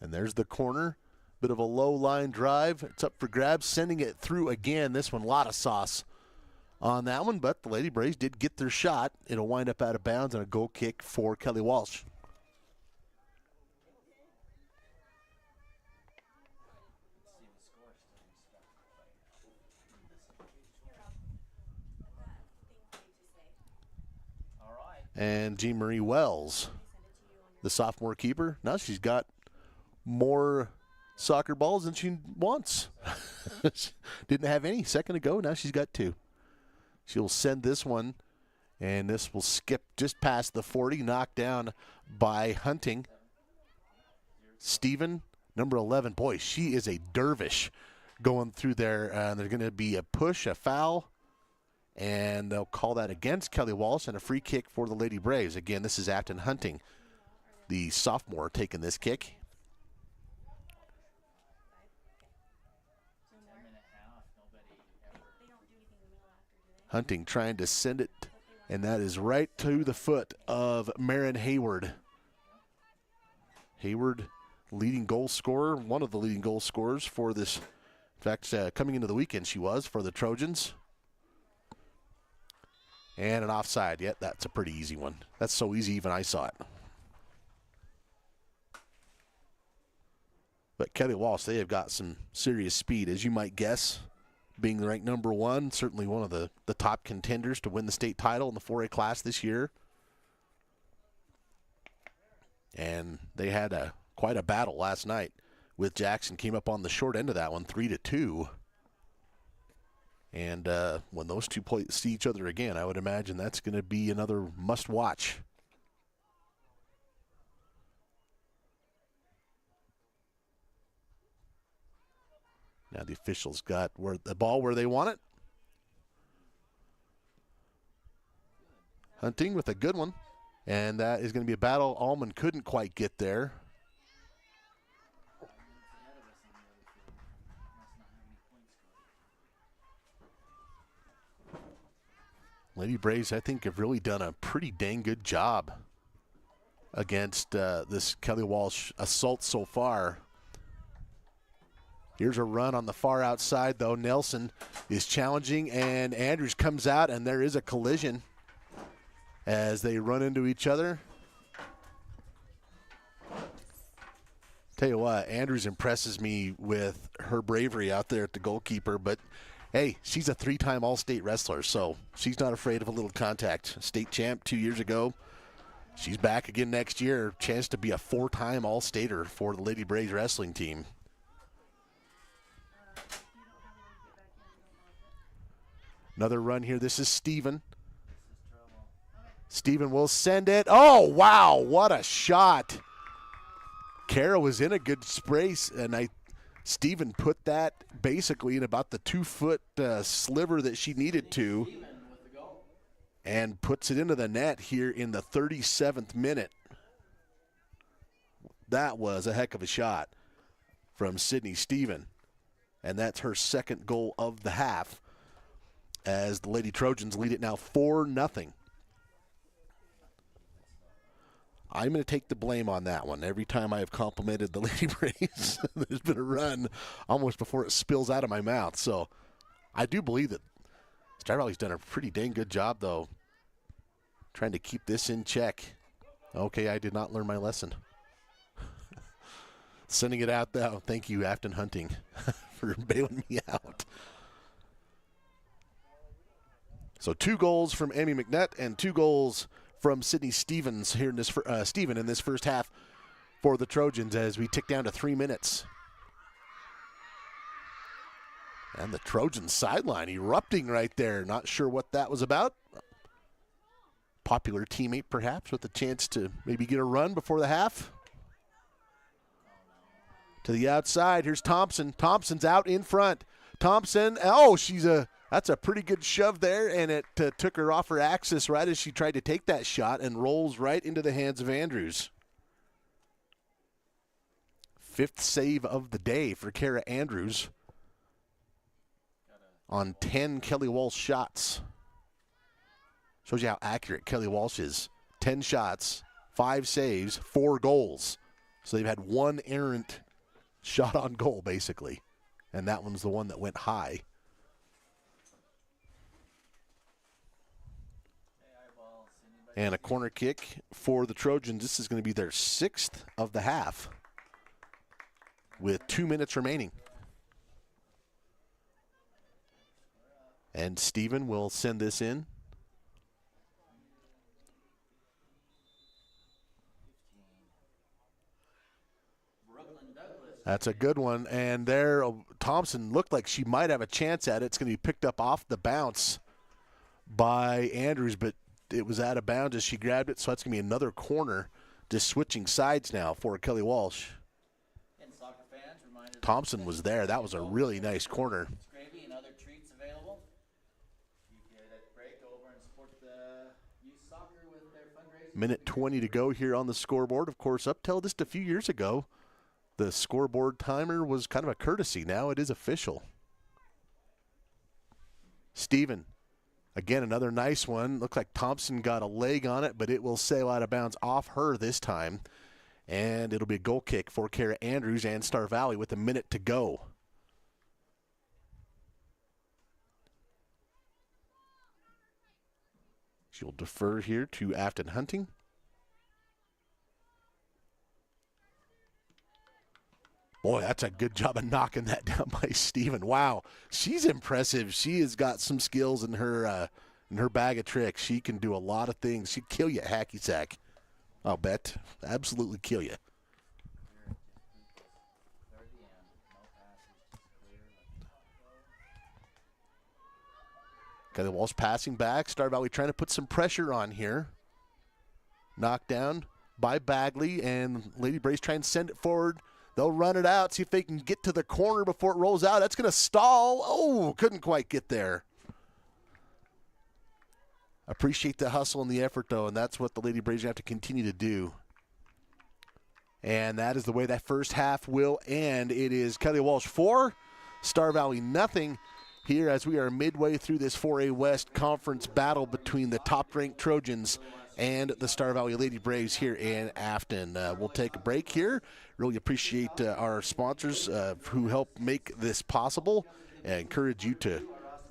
Speaker 2: And there's the corner. Bit of a low line drive. It's up for grabs, sending it through again. This one, a lot of sauce on that one, but the Lady Braves did get their shot. It'll wind up out of bounds on a goal kick for Kelly Walsh. And Jean Marie Wells, the sophomore keeper. Now she's got more soccer balls than she wants. Didn't have any a second ago. Now she's got 2. She'll send this one, and this will skip just past the 40, knocked down by Hunting. Steven, number 11. Boy, she is a dervish going through there. There's going to be a push, a foul, and they'll call that against Kelly Walsh and a free kick for the Lady Braves. Again, this is Afton Hunting, the sophomore, taking this kick. Hunting trying to send it, and that is right to the foot of Marin Hayward. Hayward, leading goal scorer, one of the leading goal scorers for this. In fact, coming into the weekend, she was for the Trojans. And an offside. Yeah, that's a pretty easy one. That's so easy, even I saw it. But Kelly Walsh, they have got some serious speed, as you might guess. Being ranked number 1, certainly one of the top contenders to win the state title in the 4A class this year. And they had quite a battle last night with Jackson. Came up on the short end of that one, 3-2. And when those two see each other again, I would imagine that's going to be another must-watch. Now the officials got the ball where they want it. Hunting with a good one. And that is going to be a battle. Allman couldn't quite get there. Lady Braves, I think, have really done a pretty dang good job against this Kelly Walsh assault so far. Here's a run on the far outside, though. Nelson is challenging, and Andrews comes out, and there is a collision as they run into each other. Tell you what, Andrews impresses me with her bravery out there at the goalkeeper, but hey, she's a 3-time All-State wrestler, so she's not afraid of a little contact. State champ 2 years ago. She's back again next year. Chance to be a 4-time All-Stater for the Lady Braves wrestling team. Another run here. This is Steven. Steven will send it. Oh, wow. What a shot. Kara was in a good space, and Steven put that basically in about the 2-foot sliver that she needed to, and puts it into the net here in the 37th minute. That was a heck of a shot from Sydney Steven, and that's her second goal of the half, as the Lady Trojans lead it now 4-0. I'm going to take the blame on that one. Every time I have complimented the Lady Braves, there's been a run almost before it spills out of my mouth. So I do believe that Star Valley's done a pretty dang good job, though, trying to keep this in check. Okay, I did not learn my lesson. Sending it out though. Thank you, Afton Hunting, for bailing me out. So 2 goals from Amy McNutt and 2 goals from Sydney Stevens here in this Steven in this first half for the Trojans as we tick down to 3 minutes. And the Trojans sideline erupting right there. Not sure what that was about. Popular teammate perhaps with a chance to maybe get a run before the half. To the outside, here's Thompson. Thompson's out in front. Thompson, oh, that's a pretty good shove there, and it took her off her axis right as she tried to take that shot and rolls right into the hands of Andrews. 5th save of the day for Kara Andrews on 10 Kelly Walsh shots. Shows you how accurate Kelly Walsh is. 10 shots, 5 saves, 4 goals. So they've had 1 errant shot on goal, basically. And that one's the one that went high. And a corner kick for the Trojans. This is going to be their 6th of the half with 2 minutes remaining. And Steven will send this in. That's a good one. And there, Thompson looked like she might have a chance at it. It's going to be picked up off the bounce by Andrews, but it was out of bounds as she grabbed it. So that's going to be another corner, just switching sides now for Kelly Walsh. Thompson was there. That was a really nice corner. Minute 20 to go here on the scoreboard. Of course, up till just a few years ago, the scoreboard timer was kind of a courtesy. Now it is official. Steven, again, another nice one. Looked like Thompson got a leg on it, but it will sail out of bounds off her this time. And it'll be a goal kick for Kara Andrews and Star Valley with a minute to go. She'll defer here to Afton Hunting. Boy, that's a good job of knocking that down by Steven. Wow, she's impressive. She has got some skills in her bag of tricks. She can do a lot of things. She'd kill you at hacky sack. I'll bet. Absolutely kill you. Kelly Walsh passing back. Star Valley trying to put some pressure on here. Knocked down by Bagley, and Lady Braves trying to send it forward. They'll run it out, see if they can get to the corner before it rolls out. That's going to stall. Oh, couldn't quite get there. Appreciate the hustle and the effort, though, and that's what the Lady Braves have to continue to do. And that is the way that first half will end. It is Kelly Walsh 4, Star Valley nothing. Here as we are midway through this 4A West Conference battle between the top-ranked Trojans and the Star Valley Lady Braves here in Afton. We'll take a break here. Really appreciate our sponsors who help make this possible. I encourage you to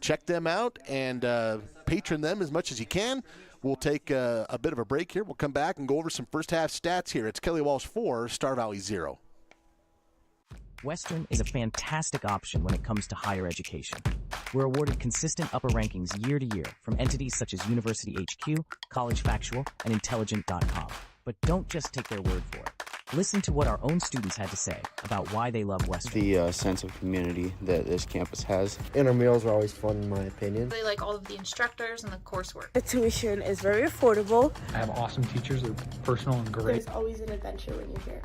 Speaker 2: check them out and patron them as much as you can. We'll take a bit of a break here. We'll come back and go over some first-half stats here. It's Kelly Walsh 4, Star Valley 0.
Speaker 10: Western is a fantastic option when it comes to higher education. We're awarded consistent upper rankings year to year from entities such as University HQ, College Factual, and Intelligent.com. But don't just take their word for it. Listen to what our own students had to say about why they love Western.
Speaker 11: The sense of community that this campus has.
Speaker 12: Intramurals are always fun, in my opinion.
Speaker 13: They like all of the instructors and the coursework.
Speaker 14: The tuition is very affordable.
Speaker 15: I have awesome teachers. They're personal and great.
Speaker 16: There's always an adventure when you're here.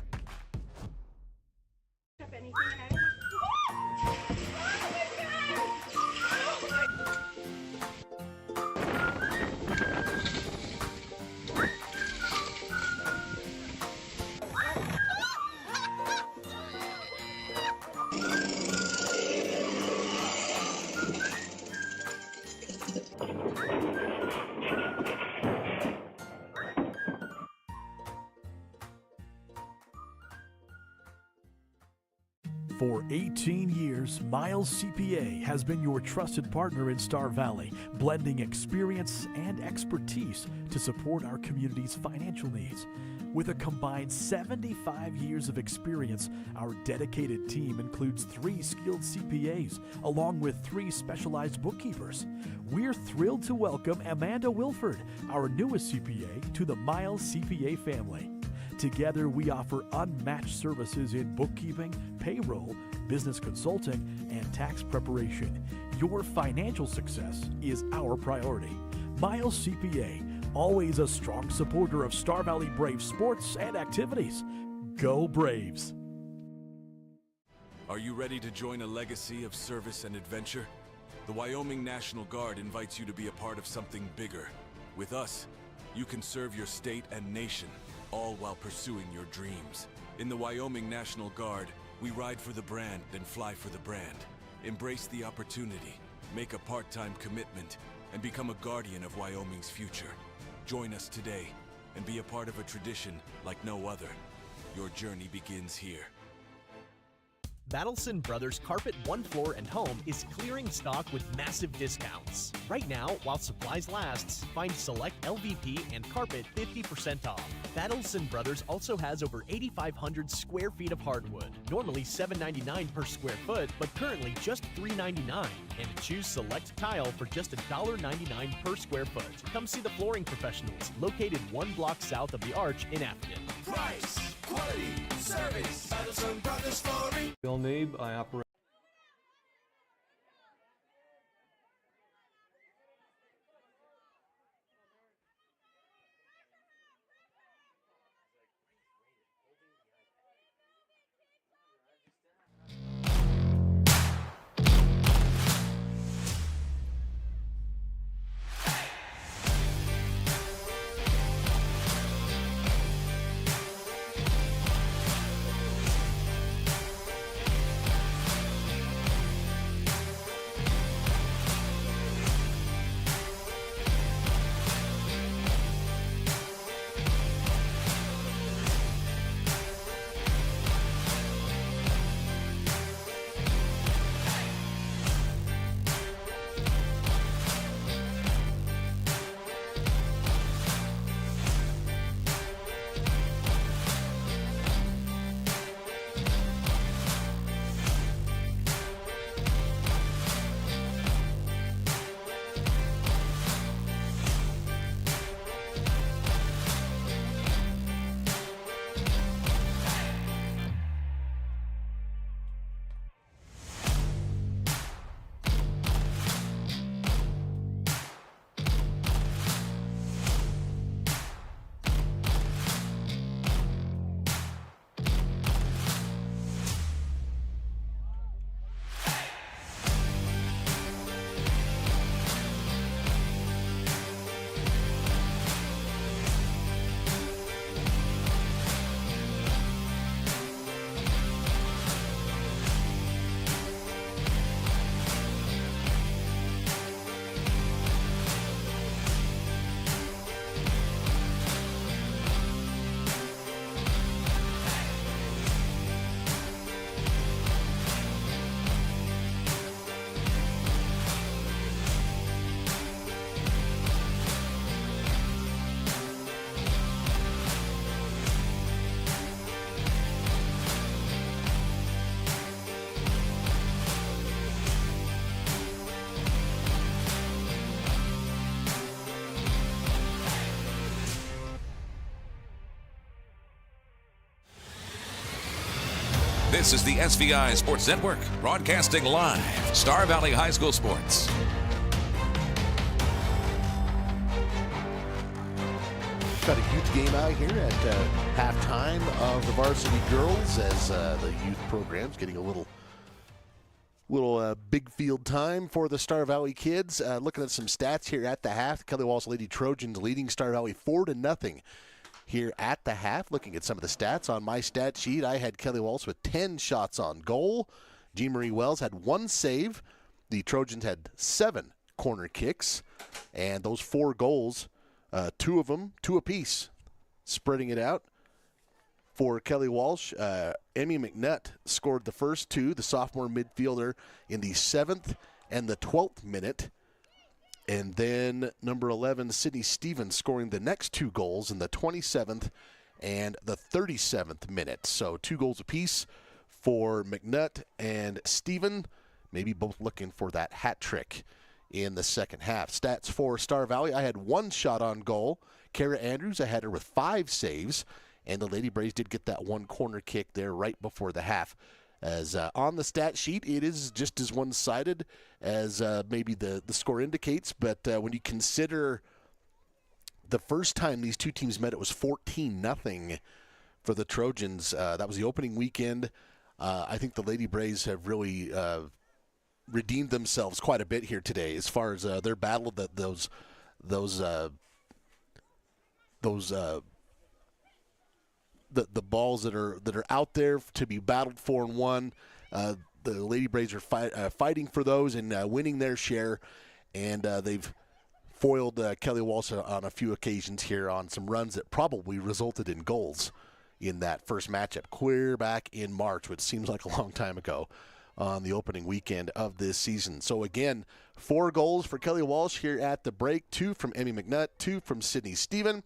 Speaker 17: For 18 years, Miles CPA has been your trusted partner in Star Valley, blending experience and expertise to support our community's financial needs. With a combined 75 years of experience, our dedicated team includes 3 skilled CPAs, along with 3 specialized bookkeepers. We're thrilled to welcome Amanda Wilford, our newest CPA, to the Miles CPA family. Together, we offer unmatched services in bookkeeping, payroll, business consulting, and tax preparation. Your financial success is our priority. Miles CPA, always a strong supporter of Star Valley Braves sports and activities. Go Braves!
Speaker 18: Are you ready to join a legacy of service and adventure? The Wyoming National Guard invites you to be a part of something bigger. With us, you can serve your state and nation, all while pursuing your dreams. In the Wyoming National Guard, we ride for the brand and fly for the brand. Embrace the opportunity, make a part-time commitment, and become a guardian of Wyoming's future. Join us today and be a part of a tradition like no other. Your journey begins here.
Speaker 19: Battleson Brothers Carpet One Floor and Home is clearing stock with massive discounts. Right now, while supplies lasts, find select LVP and carpet 50% off. Battleson Brothers also has over 8,500 square feet of hardwood, normally $7.99 per square foot, but currently just $3.99. And choose select tile for just $1.99 per square foot. Come see the flooring professionals, located 1 block south of the Arch in Afton.
Speaker 20: Price, quality, service, Battleson Brothers Flooring.
Speaker 15: Bill Neeb, I operate.
Speaker 21: This is the SVI Sports Network, broadcasting live, Star Valley High School Sports.
Speaker 2: Got a youth game out here at halftime of the varsity girls as the youth program's getting a little big field time for the Star Valley kids. Looking at some stats here at the half, Kelly Walsh Lady Trojans leading Star Valley 4-0 here at the half. Looking at some of the stats on my stat sheet, I had Kelly Walsh with 10 shots on goal. Jean Marie Wells had 1 save. The Trojans had 7 corner kicks, and those 4 goals, 2 of them, 2 apiece. Spreading it out, For Kelly Walsh, Emmy McNutt scored the first two, the sophomore midfielder, in the 7th and the 12th minute. And then number 11, Sydney Stevens, scoring the next 2 goals in the 27th and the 37th minute. So 2 goals apiece for McNutt and Steven, maybe both looking for that hat trick in the second half. Stats for Star Valley: I had 1 shot on goal. Kara Andrews, I had her with 5 saves. And the Lady Braves did get that 1 corner kick there right before the half. As on the stat sheet, it is just as one-sided as maybe the score indicates. But when you consider the first time these two teams met, it was 14-0 for the Trojans. That was the opening weekend. I think the Lady Braves have really redeemed themselves quite a bit here today as far as their battle. Those the balls that are out there to be battled for and won. The Lady Braves are fighting for those and winning their share, and they've foiled Kelly Walsh on a few occasions here on some runs that probably resulted in goals in that first matchup clear back in March, which seems like a long time ago, on the opening weekend of this season. So again, 4 goals for Kelly Walsh here at the break, 2 from Emmy McNutt, 2 from Sydney Steven.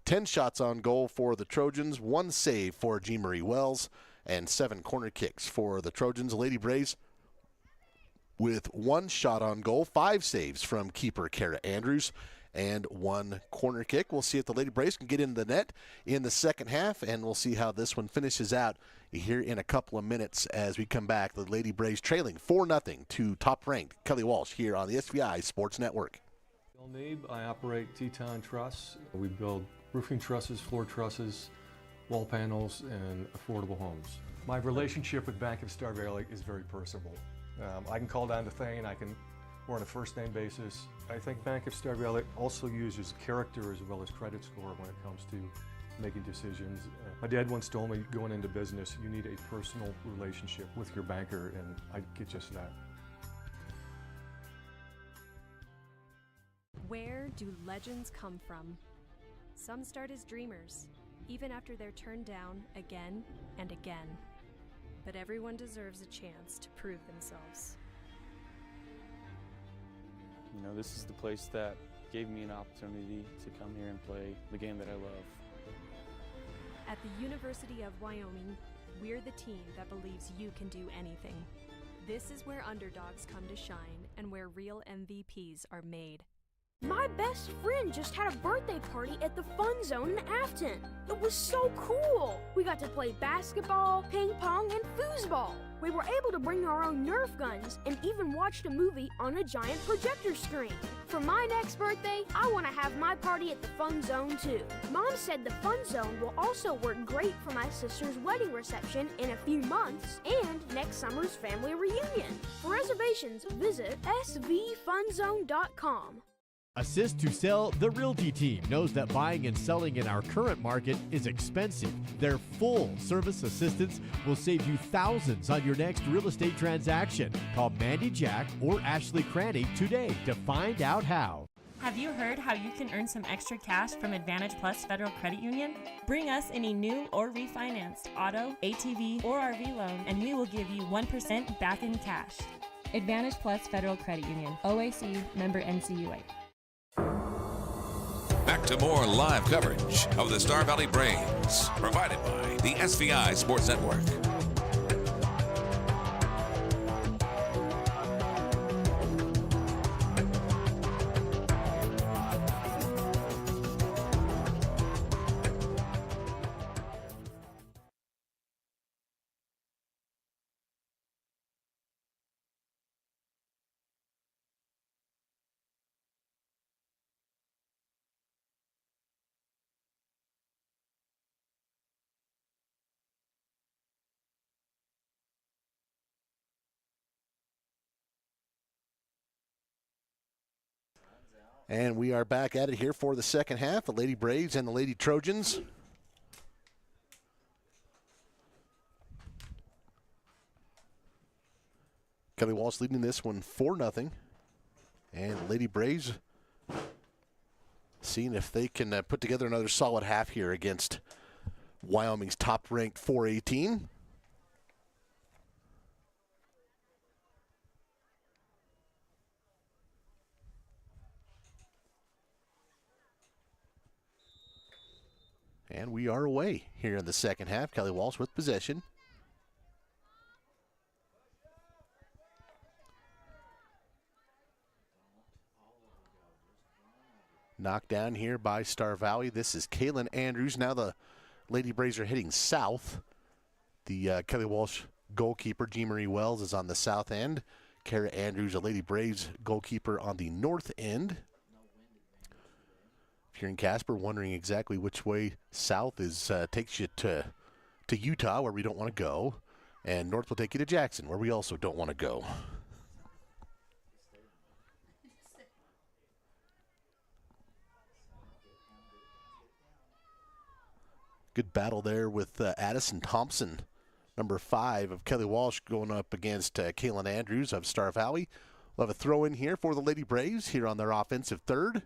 Speaker 2: 10 shots on goal for the Trojans, 1 save for Jean Marie Wells, and 7 corner kicks for the Trojans. Lady Braves with 1 shot on goal, 5 saves from keeper Kara Andrews, and 1 corner kick. We'll see if the Lady Braves can get in the net in the second half, and we'll see how this one finishes out here in a couple of minutes as we come back. The Lady Braves trailing 4-0 to top-ranked Kelly Walsh here on the SVI Sports Network.
Speaker 15: Bill Neeb, I operate Teton Truss. We build roofing trusses, floor trusses, wall panels, and affordable homes. My relationship with Bank of Star Valley is very personable. I can call down to Thane, we're on a first name basis. I think Bank of Star Valley also uses character as well as credit score when it comes to making decisions. My dad once told me, going into business, you need a personal relationship with your banker, and I get just that.
Speaker 1: Where do legends come from? Some start as dreamers, even after they're turned down again and again. But everyone deserves a chance to prove themselves.
Speaker 11: You know, this is the place that gave me an opportunity to come here and play the game that I love.
Speaker 1: At the University of Wyoming, we're the team that believes you can do anything. This is where underdogs come to shine and where real MVPs are made.
Speaker 22: My best friend just had a birthday party at the Fun Zone in Afton. It was so cool. We got to play basketball, ping pong, and foosball. We were able to bring our own Nerf guns and even watched a movie on a giant projector screen. For my next birthday, I want to have my party at the Fun Zone too. Mom said the Fun Zone will also work great for my sister's wedding reception in a few months and next summer's family reunion. For reservations, visit svfunzone.com.
Speaker 23: Assist to Sell, the Realty team knows that buying and selling in our current market is expensive. Their full service assistance will save you thousands on your next real estate transaction. Call Mandy Jack or Ashley Cranny today to find out how.
Speaker 24: Have you heard how you can earn some extra cash from Advantage Plus Federal Credit Union? Bring us any new or refinanced auto, ATV, or RV loan, and we will give you 1% back in cash. Advantage Plus Federal Credit Union, OAC, member NCUA.
Speaker 21: Back to more live coverage of the Star Valley Braves, provided by the SVI Sports Network.
Speaker 2: And we are back at it here for the second half. The Lady Braves and the Lady Trojans. Kelly Walsh leading this one 4-0. And the Lady Braves seeing if they can put together another solid half here against Wyoming's top-ranked 418. And we are away here in the second half. Kelly Walsh with possession. Knocked down here by Star Valley. This is Kaylin Andrews. Now the Lady Braves are heading south. The Kelly Walsh goalkeeper, Jean Marie Wells, is on the south end. Kara Andrews, a Lady Braves goalkeeper, on the north end. If you're in Casper, wondering exactly which way south is takes you to Utah, where we don't want to go, and north will take you to Jackson, where we also don't want to go. Good battle there with Addison Thompson, number 5 of Kelly Walsh, going up against Kaylin Andrews of Star Valley. We'll have a throw in here for the Lady Braves here on their offensive third.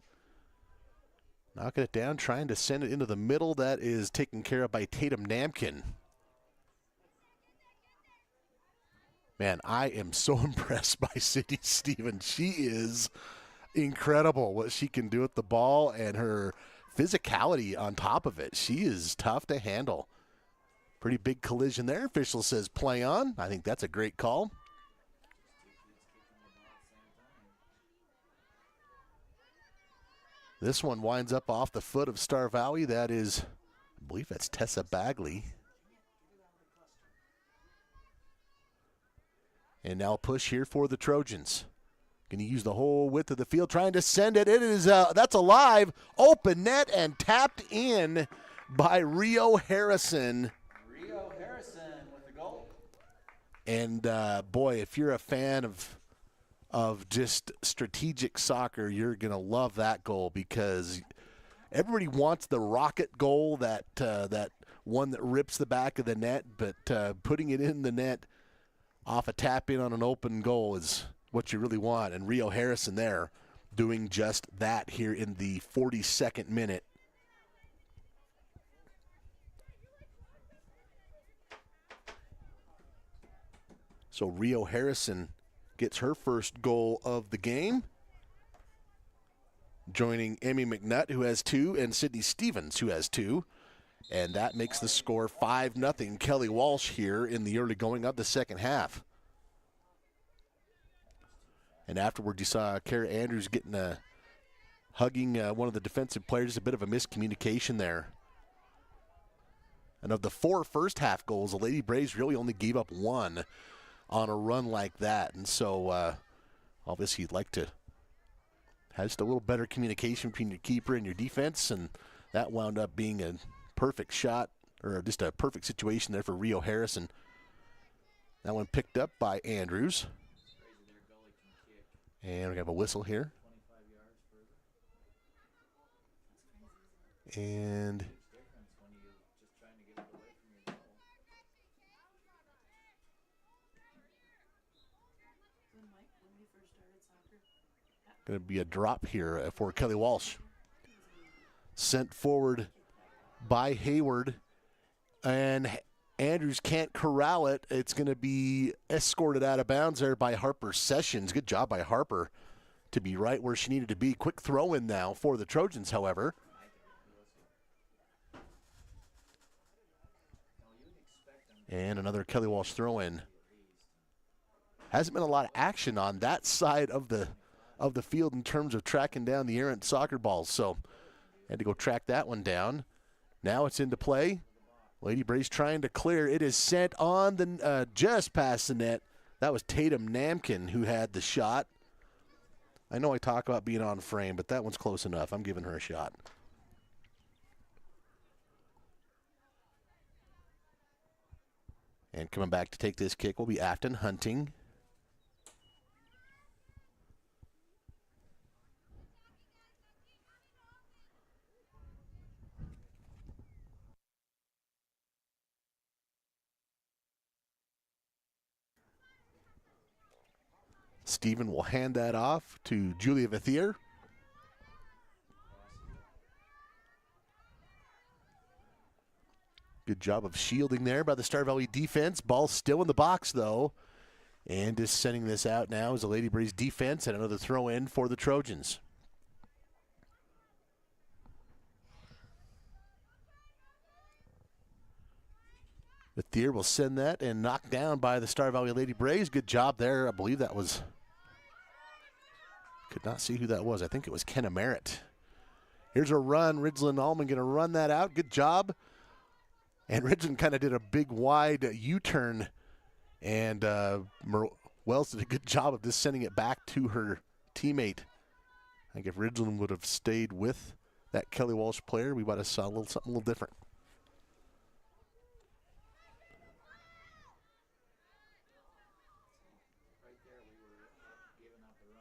Speaker 2: Knocking it down, trying to send it into the middle. That is taken care of by Tatum Namkin. Man, I am so impressed by Sydney Stevens. She is incredible what she can do with the ball and her physicality on top of it. She is tough to handle. Pretty big collision there. Official says play on. I think that's a great call. This one winds up off the foot of Star Valley. That is, I believe that's Tessa Bagley. And now push here for the Trojans. Going to use the whole width of the field, trying to send it. It is, that's a live open net and tapped in by Rio Harrison.
Speaker 9: Rio Harrison with the goal.
Speaker 2: And boy, if you're a fan of just strategic soccer, you're going to love that goal, because everybody wants the rocket goal, that one that rips the back of the net, but putting it in the net off a tap in on an open goal is what you really want. And Rio Harrison there doing just that here in the 42nd minute. So Rio Harrison gets her first goal of the game, joining Emmy McNutt, who has 2, and Sydney Stevens, who has 2. And that makes the score 5-0 Kelly Walsh here in the early going of the second half. And afterward, you saw Kara Andrews getting hugging one of the defensive players. A bit of a miscommunication there. And of the 4 first half goals, the Lady Braves really only gave up 1 on a run like that. And so obviously you'd like to have just a little better communication between your keeper and your defense, and that wound up being a perfect shot, or just a perfect situation there for Rio Harrison. That one picked up by Andrews. And we have a whistle here. And going to be a drop here for Kelly Walsh. Sent forward by Hayward, and Andrews can't corral it. It's going to be escorted out of bounds there by Harper Sessions. Good job by Harper to be right where she needed to be. Quick throw in now for the Trojans, however. And another Kelly Walsh throw in. Hasn't been a lot of action on that side of the field in terms of tracking down the errant soccer balls, so had to go track that one down. Now it's into play. Lady Braves trying to clear. It is sent on the just past the net. That was Tatum Namkin who had the shot. I know I talk about being on frame, but that one's close enough. I'm giving her a shot. And coming back to take this kick will be Afton Hunting. Stephen will hand that off to Julia Vithier. Good job of shielding there by the Star Valley defense. Ball still in the box, though. And just sending this out now is the Lady Braves defense and another throw in for the Trojans. Bethier will send that and knocked down by the Star Valley Lady Braves. Good job there. I believe that was, could not see who that was. I think it was Kenna Merritt. Here's a run. Ridgeland Allman going to run that out. Good job. And Ridgeland kind of did a big wide U-turn, and Wells did a good job of just sending it back to her teammate. I think if Ridgeland would have stayed with that Kelly Walsh player, we might have saw something a little different.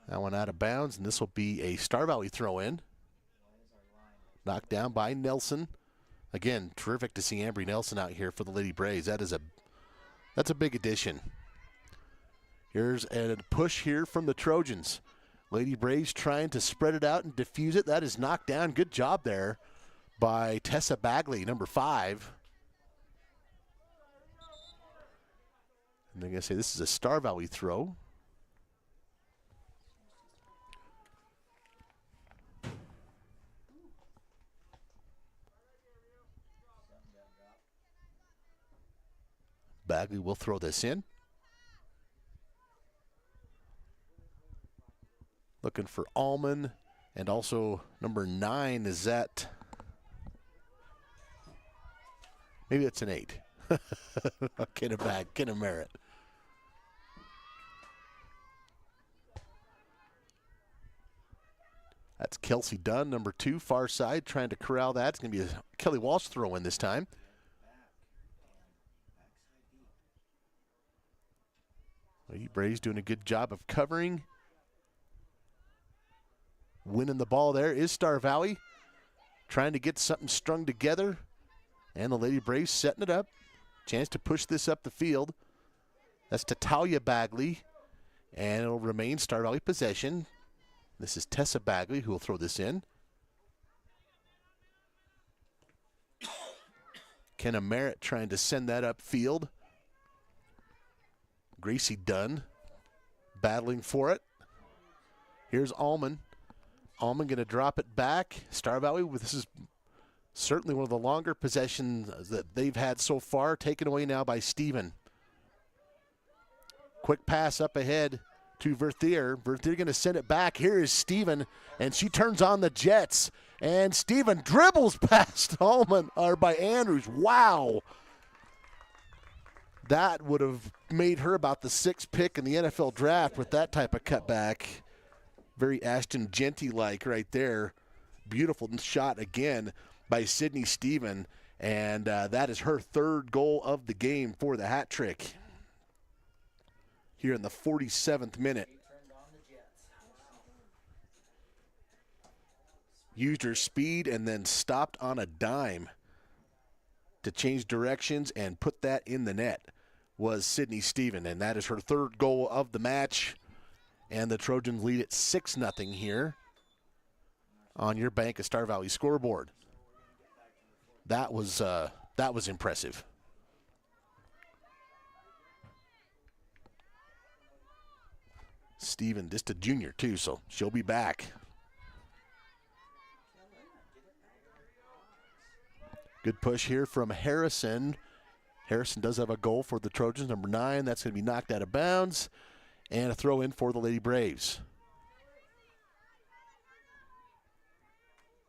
Speaker 2: That one out of bounds, and this will be a Star Valley throw-in. Knocked down by Nelson. Again, terrific to see Ambry Nelson out here for the Lady Braves. That's a big addition. Here's a push here from the Trojans. Lady Braves trying to spread it out and diffuse it. That is knocked down. Good job there by Tessa Bagley, number 5. And they're going to say this is a Star Valley throw. Bagley will throw this in. Looking for Allman, and also number 9, is that, maybe it's an 8. Kenna Merritt. That's Kelsey Dunn, number 2, far side, trying to corral that. It's going to be a Kelly Walsh throw in this time. Lady Braves doing a good job of covering. Winning the ball there is Star Valley. Trying to get something strung together. And the Lady Braves setting it up. Chance to push this up the field. That's Talia Bagley. And it'll remain Star Valley possession. This is Tessa Bagley who will throw this in. Kenna Merritt trying to send that upfield. Gracie Dunn battling for it. Here's Allman. Allman going to drop it back. Star Valley, this is certainly one of the longer possessions that they've had so far, taken away now by Steven. Quick pass up ahead to Verthier. Verthier going to send it back. Here is Steven, and she turns on the Jets. And Steven dribbles past Allman, or by Andrews. Wow. That would have made her about the 6th pick in the NFL draft with that type of cutback. Very Ashton Genty-like right there. Beautiful shot again by Sydney Steven. And that is her 3rd goal of the game for the hat trick. Here in the 47th minute. Used her speed and then stopped on a dime to change directions and put that in the net. Was Sydney Steven, and that is her 3rd goal of the match. And the Trojans lead at 6-0 here on your Bank of Star Valley scoreboard. That was impressive. Steven, just a junior too, so she'll be back. Good push here from Harrison. Harrison does have a goal for the Trojans, number 9. That's going to be knocked out of bounds. And a throw in for the Lady Braves.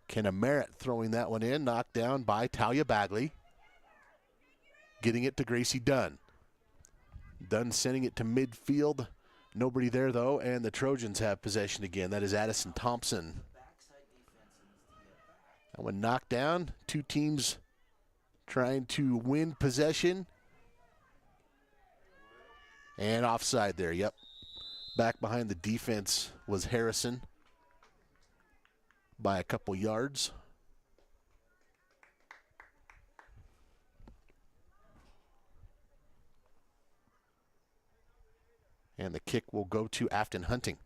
Speaker 2: Kenna Merritt throwing that one in, knocked down by Talia Bagley. Getting it to Gracie Dunn. Dunn sending it to midfield. Nobody there, though, and the Trojans have possession again. That is Addison Thompson. That one knocked down. 2 teams trying to win possession. And offside there, yep. Back behind the defense was Harrison by a couple yards. And the kick will go to Afton Hunting.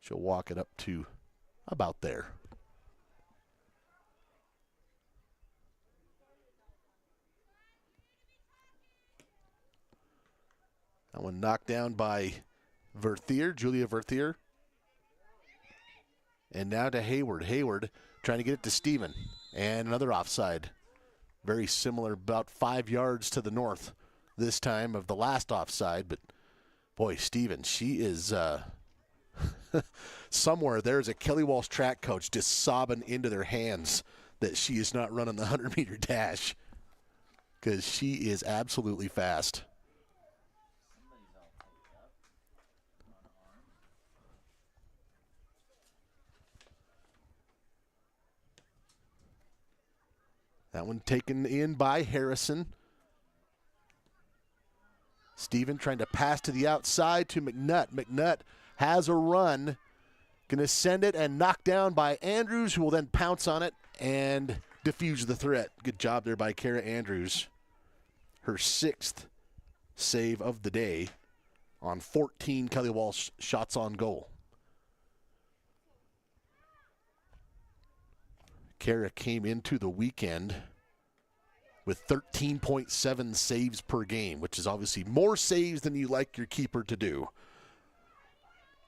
Speaker 2: She'll walk it up to about there. That one knocked down by Verthier, Julia Verthier. And now to Hayward. Hayward trying to get it to Steven. And another offside. Very similar, about 5 yards to the north this time of the last offside. But, boy, Steven, she is somewhere. There's a Kelly Walsh track coach just sobbing into their hands that she is not running the 100-meter dash because she is absolutely fast. That one taken in by Harrison. Steven trying to pass to the outside to McNutt. McNutt has a run. Going to send it and knock down by Andrews, who will then pounce on it and diffuse the threat. Good job there by Kara Andrews. Her 6th save of the day on 14 Kelly Walsh shots on goal. Kara came into the weekend with 13.7 saves per game, which is obviously more saves than you like your keeper to do.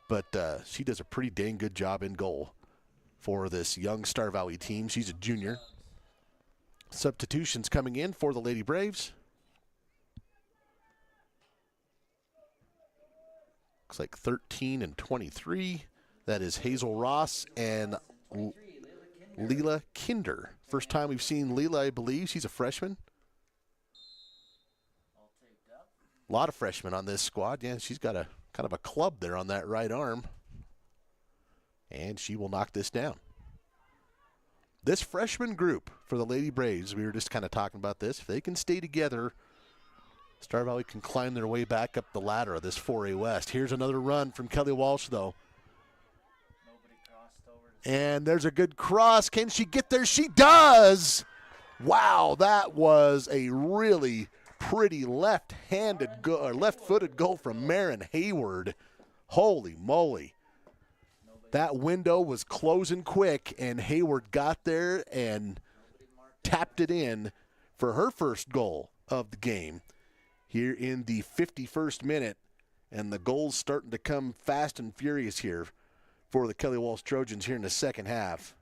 Speaker 2: But she does a pretty dang good job in goal for this young Star Valley team. She's a junior. Substitutions coming in for the Lady Braves. Looks like 13 and 23. That is Hazel Ross and Leela Kinder. First time we've seen Leela, I believe. She's a freshman. A lot of freshmen on this squad. Yeah, she's got a kind of a club there on that right arm. And she will knock this down. This freshman group for the Lady Braves, we were just kind of talking about this. If they can stay together, Star Valley can climb their way back up the ladder of this 4A West. Here's another run from Kelly Walsh, though. And there's a good cross. Can she get there? She does! Wow, that was a really pretty left-handed or left-footed goal from Marin Hayward. Holy moly. That window was closing quick, and Hayward got there and tapped it in for her first goal of the game here in the 51st minute. And the goals starting to come fast and furious here for the Kelly Walsh Trojans here in the second half.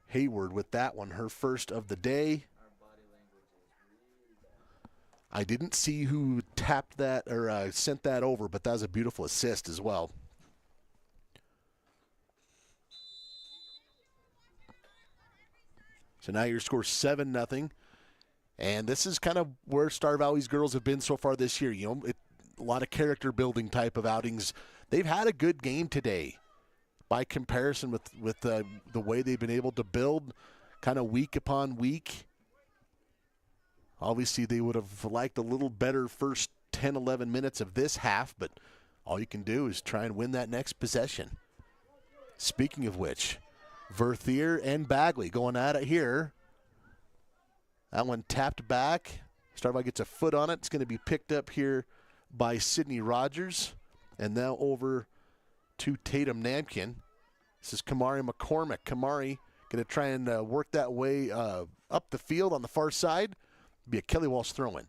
Speaker 2: Hayward with that one, her first of the day. I didn't see who tapped that or sent that over, but that was a beautiful assist as well. So now your score 7-0. And this is kind of where Star Valley's girls have been so far this year. You know, a lot of character building type of outings. They've had a good game today by comparison with the way they've been able to build kind of week upon week. Obviously, they would have liked a little better first 10, 11 minutes of this half, but all you can do is try and win that next possession. Speaking of which, Verthier and Bagley going at it here. That one tapped back. Star Valley gets a foot on it. It's going to be picked up here by Sydney Rogers. And now over to Tatum Namkin. This is Kamari McCormick. Kamari going to try and work that way up the field on the far side. Be a Kelly Walsh throw-in.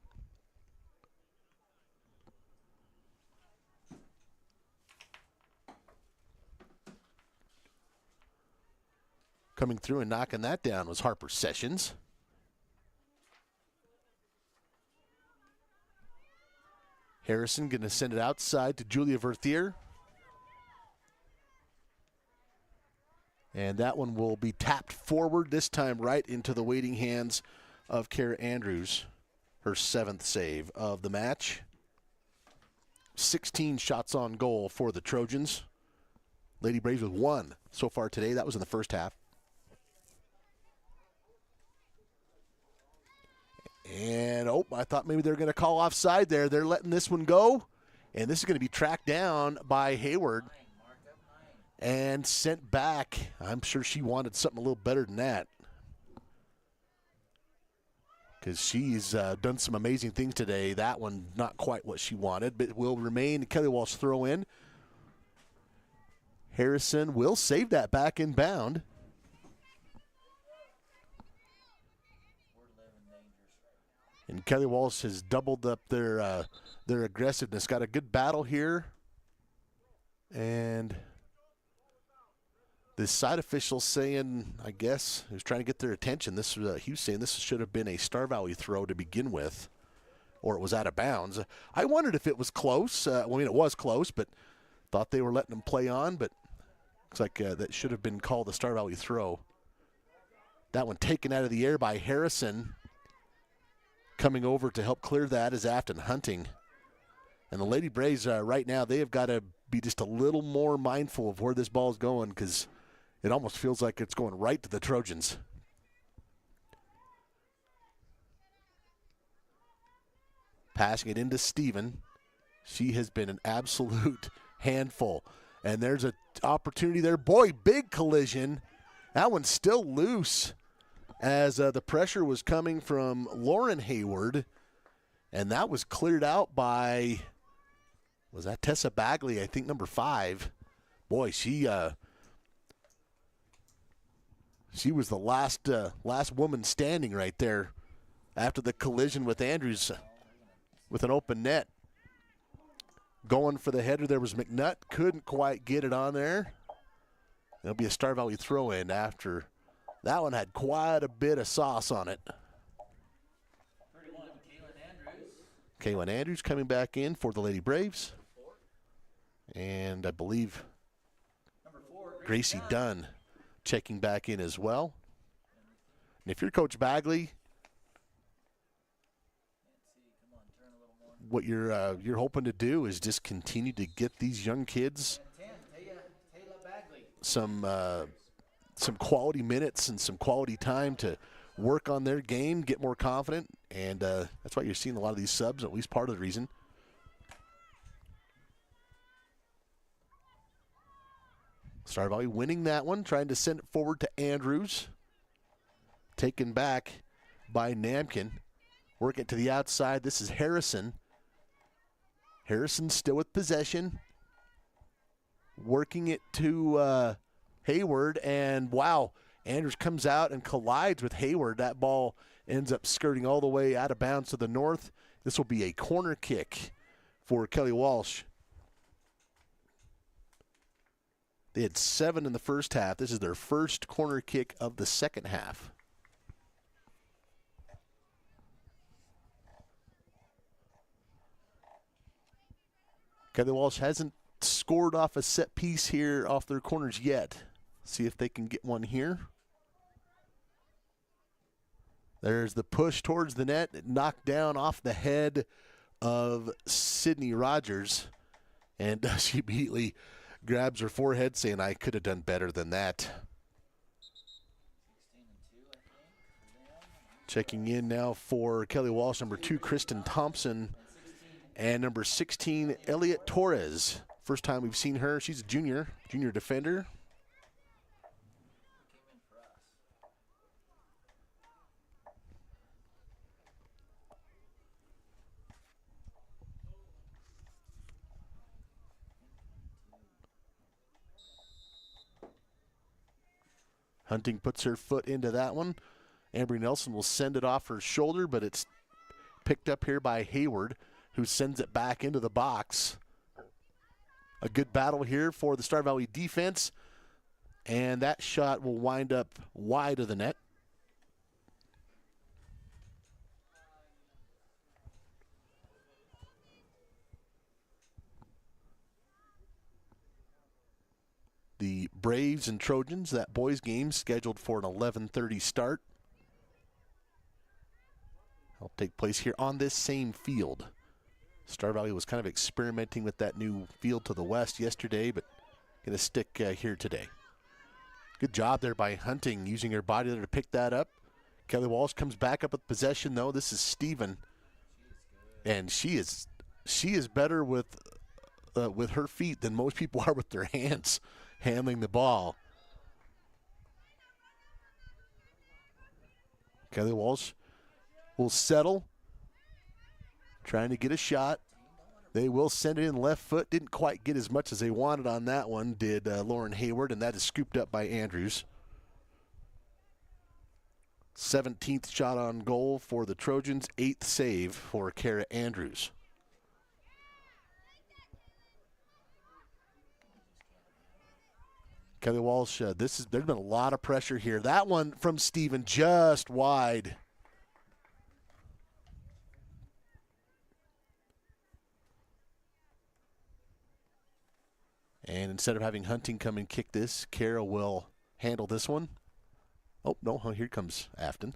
Speaker 2: Coming through and knocking that down was Harper Sessions. Harrison going to send it outside to Julia Verthier. And that one will be tapped forward, this time right into the waiting hands of Kara Andrews, her 7th save of the match. 16 shots on goal for the Trojans. Lady Braves with 1 so far today. That was in the first half. And, I thought maybe they were going to call offside there. They're letting this one go. And this is going to be tracked down by Hayward and sent back. I'm sure she wanted something a little better than that, because she's done some amazing things today. That one, not quite what she wanted, but will remain Kelly Walsh throw in. Harrison will save that back inbound. And Kelly Walsh has doubled up their aggressiveness. Got a good battle here. And the side official saying, I guess, he was trying to get their attention. He was saying this should have been a Star Valley throw to begin with, or it was out of bounds. I wondered if it was close. It was close, but thought they were letting them play on. But looks like that should have been called a Star Valley throw. That one taken out of the air by Harrison. Coming over to help clear that is Afton Hunting. And the Lady Braves right now, they have got to be just a little more mindful of where this ball is going, because it almost feels like it's going right to the Trojans. Passing it into Steven. She has been an absolute handful. And there's an opportunity there. Boy, big collision. That one's still loose as the pressure was coming from Lauren Hayward. And that was cleared out by, was that Tessa Bagley, I think number 5. Boy, she was the last woman standing right there after the collision with Andrews with an open net. Going for the header there was McNutt. Couldn't quite get it on there. It'll be a Star Valley throw-in after. That one had quite a bit of sauce on it. Kaylin Andrews coming back in for the Lady Braves. And I believe Gracie Dunn checking back in as well. And if you're Coach Bagley, what you're hoping to do is just continue to get these young kids some quality minutes and some quality time to work on their game, get more confident, and that's why you're seeing a lot of these subs, at least part of the reason. Star Valley winning that one, trying to send it forward to Andrews. Taken back by Namkin. Work it to the outside. This is Harrison. Harrison still with possession. Working it to Hayward, and wow, Andrews comes out and collides with Hayward. That ball ends up skirting all the way out of bounds to the north. This will be a corner kick for Kelly Walsh. They had 7 in the first half. This is their first corner kick of the second half. Kelly Walsh hasn't scored off a set piece here off their corners yet. See if they can get one here. There's the push towards the net. It knocked down off the head of Sydney Rogers. And she immediately grabs her forehead saying, I could have done better than that. Checking in now for Kelly Walsh, number 2, Kristen Thompson, and number 16, Elliot Torres. First time we've seen her. She's a junior defender. Hunting puts her foot into that one. Ambry Nelson will send it off her shoulder, but it's picked up here by Hayward, who sends it back into the box. A good battle here for the Star Valley defense, and that shot will wind up wide of the net. The Braves and Trojans, that boys game scheduled for an 11:30 start. It'll take place here on this same field. Star Valley was kind of experimenting with that new field to the west yesterday, but going to stick here today. Good job there by Hunting, using her body there to pick that up. Kelly Walsh comes back up with possession, though. This is Steven. And she is better with her feet than most people are with their hands handling the ball. Kelly Walsh will settle, trying to get a shot. They will send it in left foot. Didn't quite get as much as they wanted on that one, did Lauren Hayward, and that is scooped up by Andrews. 17th shot on goal for the Trojans, 8th save for Kara Andrews. Kelly Walsh, there's been a lot of pressure here. That one from Steven just wide. And instead of having Hunting come and kick this, Kara will handle this one. Oh, no, here comes Afton.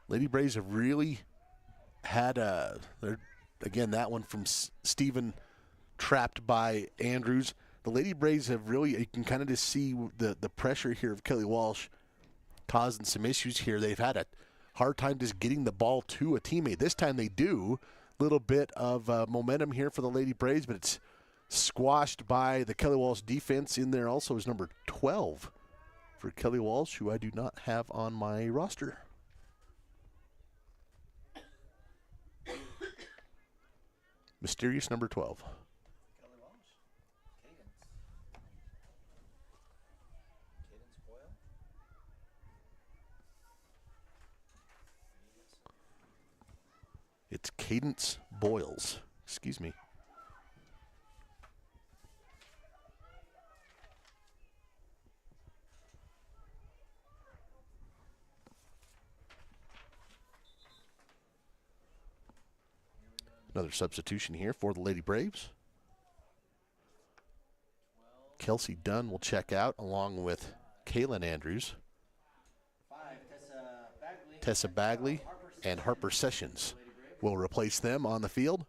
Speaker 2: Lady Braves have really had again, that one from Steven trapped by Andrews. The Lady Braves have really, you can kind of just see the pressure here of Kelly Walsh causing some issues here. They've had a hard time just getting the ball to a teammate. This time they do. Little bit of momentum here for the Lady Braves, but it's squashed by the Kelly Walsh defense. In there also is number 12 for Kelly Walsh, who I do not have on my roster. Mysterious number 12.
Speaker 9: Kelly Walsh. Cadence. Cadence Boyle.
Speaker 2: It's Cadence Boyles. Excuse me. Another substitution here for the Lady Braves. Kelsey Dunn will check out along with Kaylin Andrews. Tessa Bagley and Harper Sessions will replace them on the field.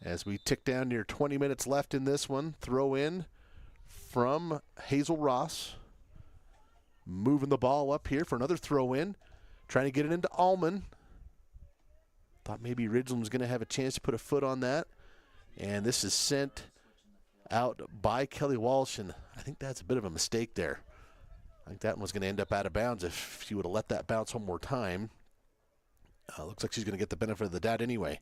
Speaker 2: As we tick down near 20 minutes left in this one, throw in from Hazel Ross. Moving the ball up here for another throw in. Trying to get it into Allman. Thought maybe Ridgeland was going to have a chance to put a foot on that. And this is sent out by Kelly Walsh, and I think that's a bit of a mistake there. I think that one was going to end up out of bounds if she would have let that bounce one more time. Looks like she's going to get the benefit of the doubt anyway.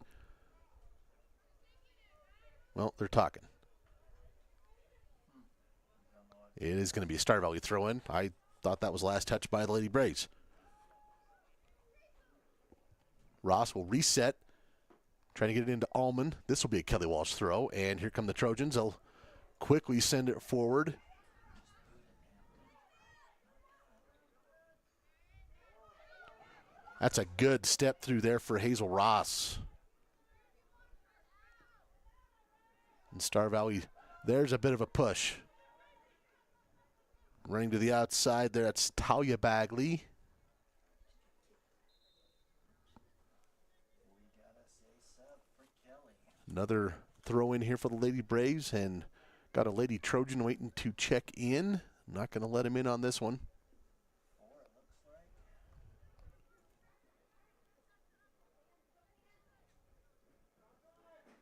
Speaker 2: Well, they're talking. It is going to be a Star Valley throw-in. I thought that was last touch by the Lady Braves. Ross will reset, trying to get it into Allman. This will be a Kelly Walsh throw, and here come the Trojans. They'll quickly send it forward. That's a good step through there for Hazel Ross. And Star Valley, there's a bit of a push. Running to the outside there, that's Talia Bagley. Another throw in here for the Lady Braves, and got a Lady Trojan waiting to check in. Not going to let him in on this one.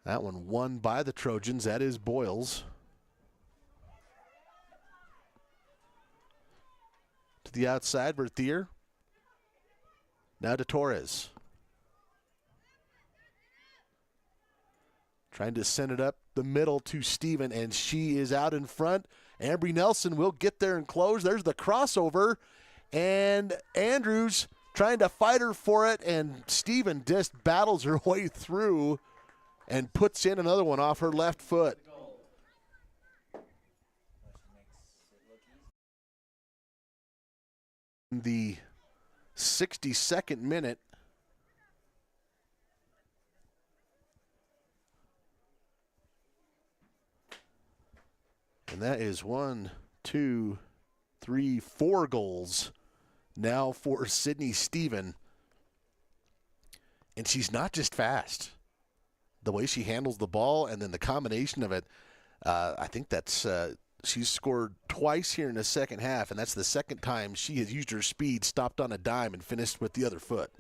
Speaker 2: That one won by the Trojans. That is Boyles. To the outside, Berthier. Now to Torres. Trying to send it up the middle to Steven, and she is out in front. Ambry Nelson will get there and close. There's the crossover, and Andrews trying to fight her for it, and Steven just battles her way through and puts in another one off her left foot. In the 62nd minute, and that is 1, 2, 3, 4 goals now for Sydney Steven. And she's not just fast. The way she handles the ball and then the combination of it, I think that's she's scored twice here in the second half, and that's the second time she has used her speed, stopped on a dime, and finished with the other foot.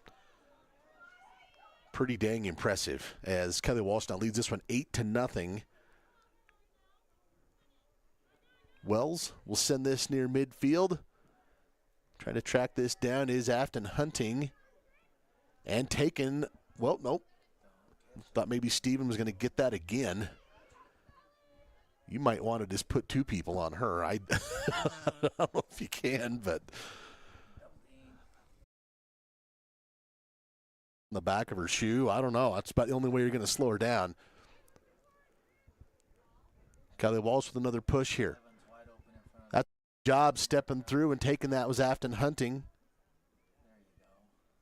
Speaker 2: Pretty dang impressive as Kelly Walsh now leads this one 8-0. Wells will send this near midfield. Trying to track this down is Afton hunting and taken. Well, nope. Thought maybe Steven was going to get that again. You might want to just put two people on her. I don't know if you can, but the back of her shoe, I don't know. That's about the only way you're going to slow her down. Kelly Walsh with another push here. That's a job stepping through and taking that was Afton hunting.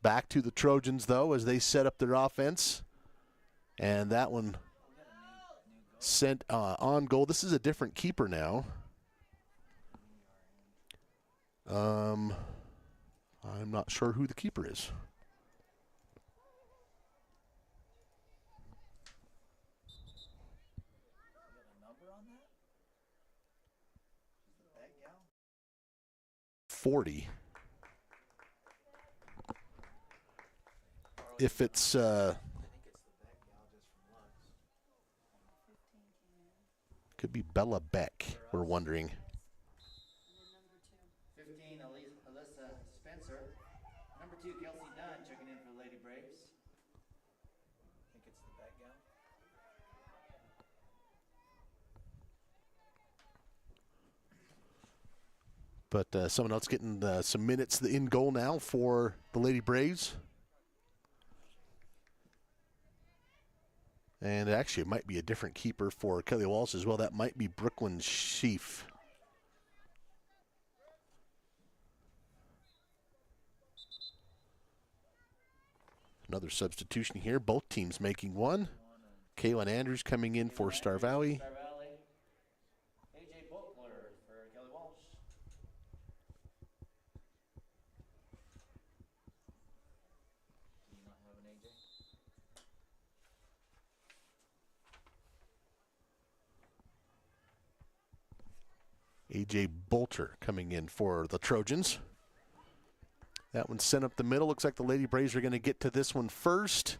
Speaker 2: Back to the Trojans, though, as they set up their offense. And that one sent on goal. This is a different keeper now. I'm not sure who the keeper is. $40. If it's could be Bella Beck, we're wondering.
Speaker 9: 15, Alyssa Spencer. Number 2, Kelsey Dunn, checking in for the Lady Braves. I think it's the back gal.
Speaker 2: But someone else getting some minutes in goal now for the Lady Braves. And actually, it might be a different keeper for Kelly Walsh as well. That might be Brooklyn Sheaf. Another substitution here. Both teams making one. Kaylin Andrews coming in for Star Valley.
Speaker 9: AJ Butler for Kelly Walsh. Do you not have an AJ?
Speaker 2: AJ Bolter coming in for the Trojans. That one sent up the middle. Looks like the Lady Braves are going to get to this one first.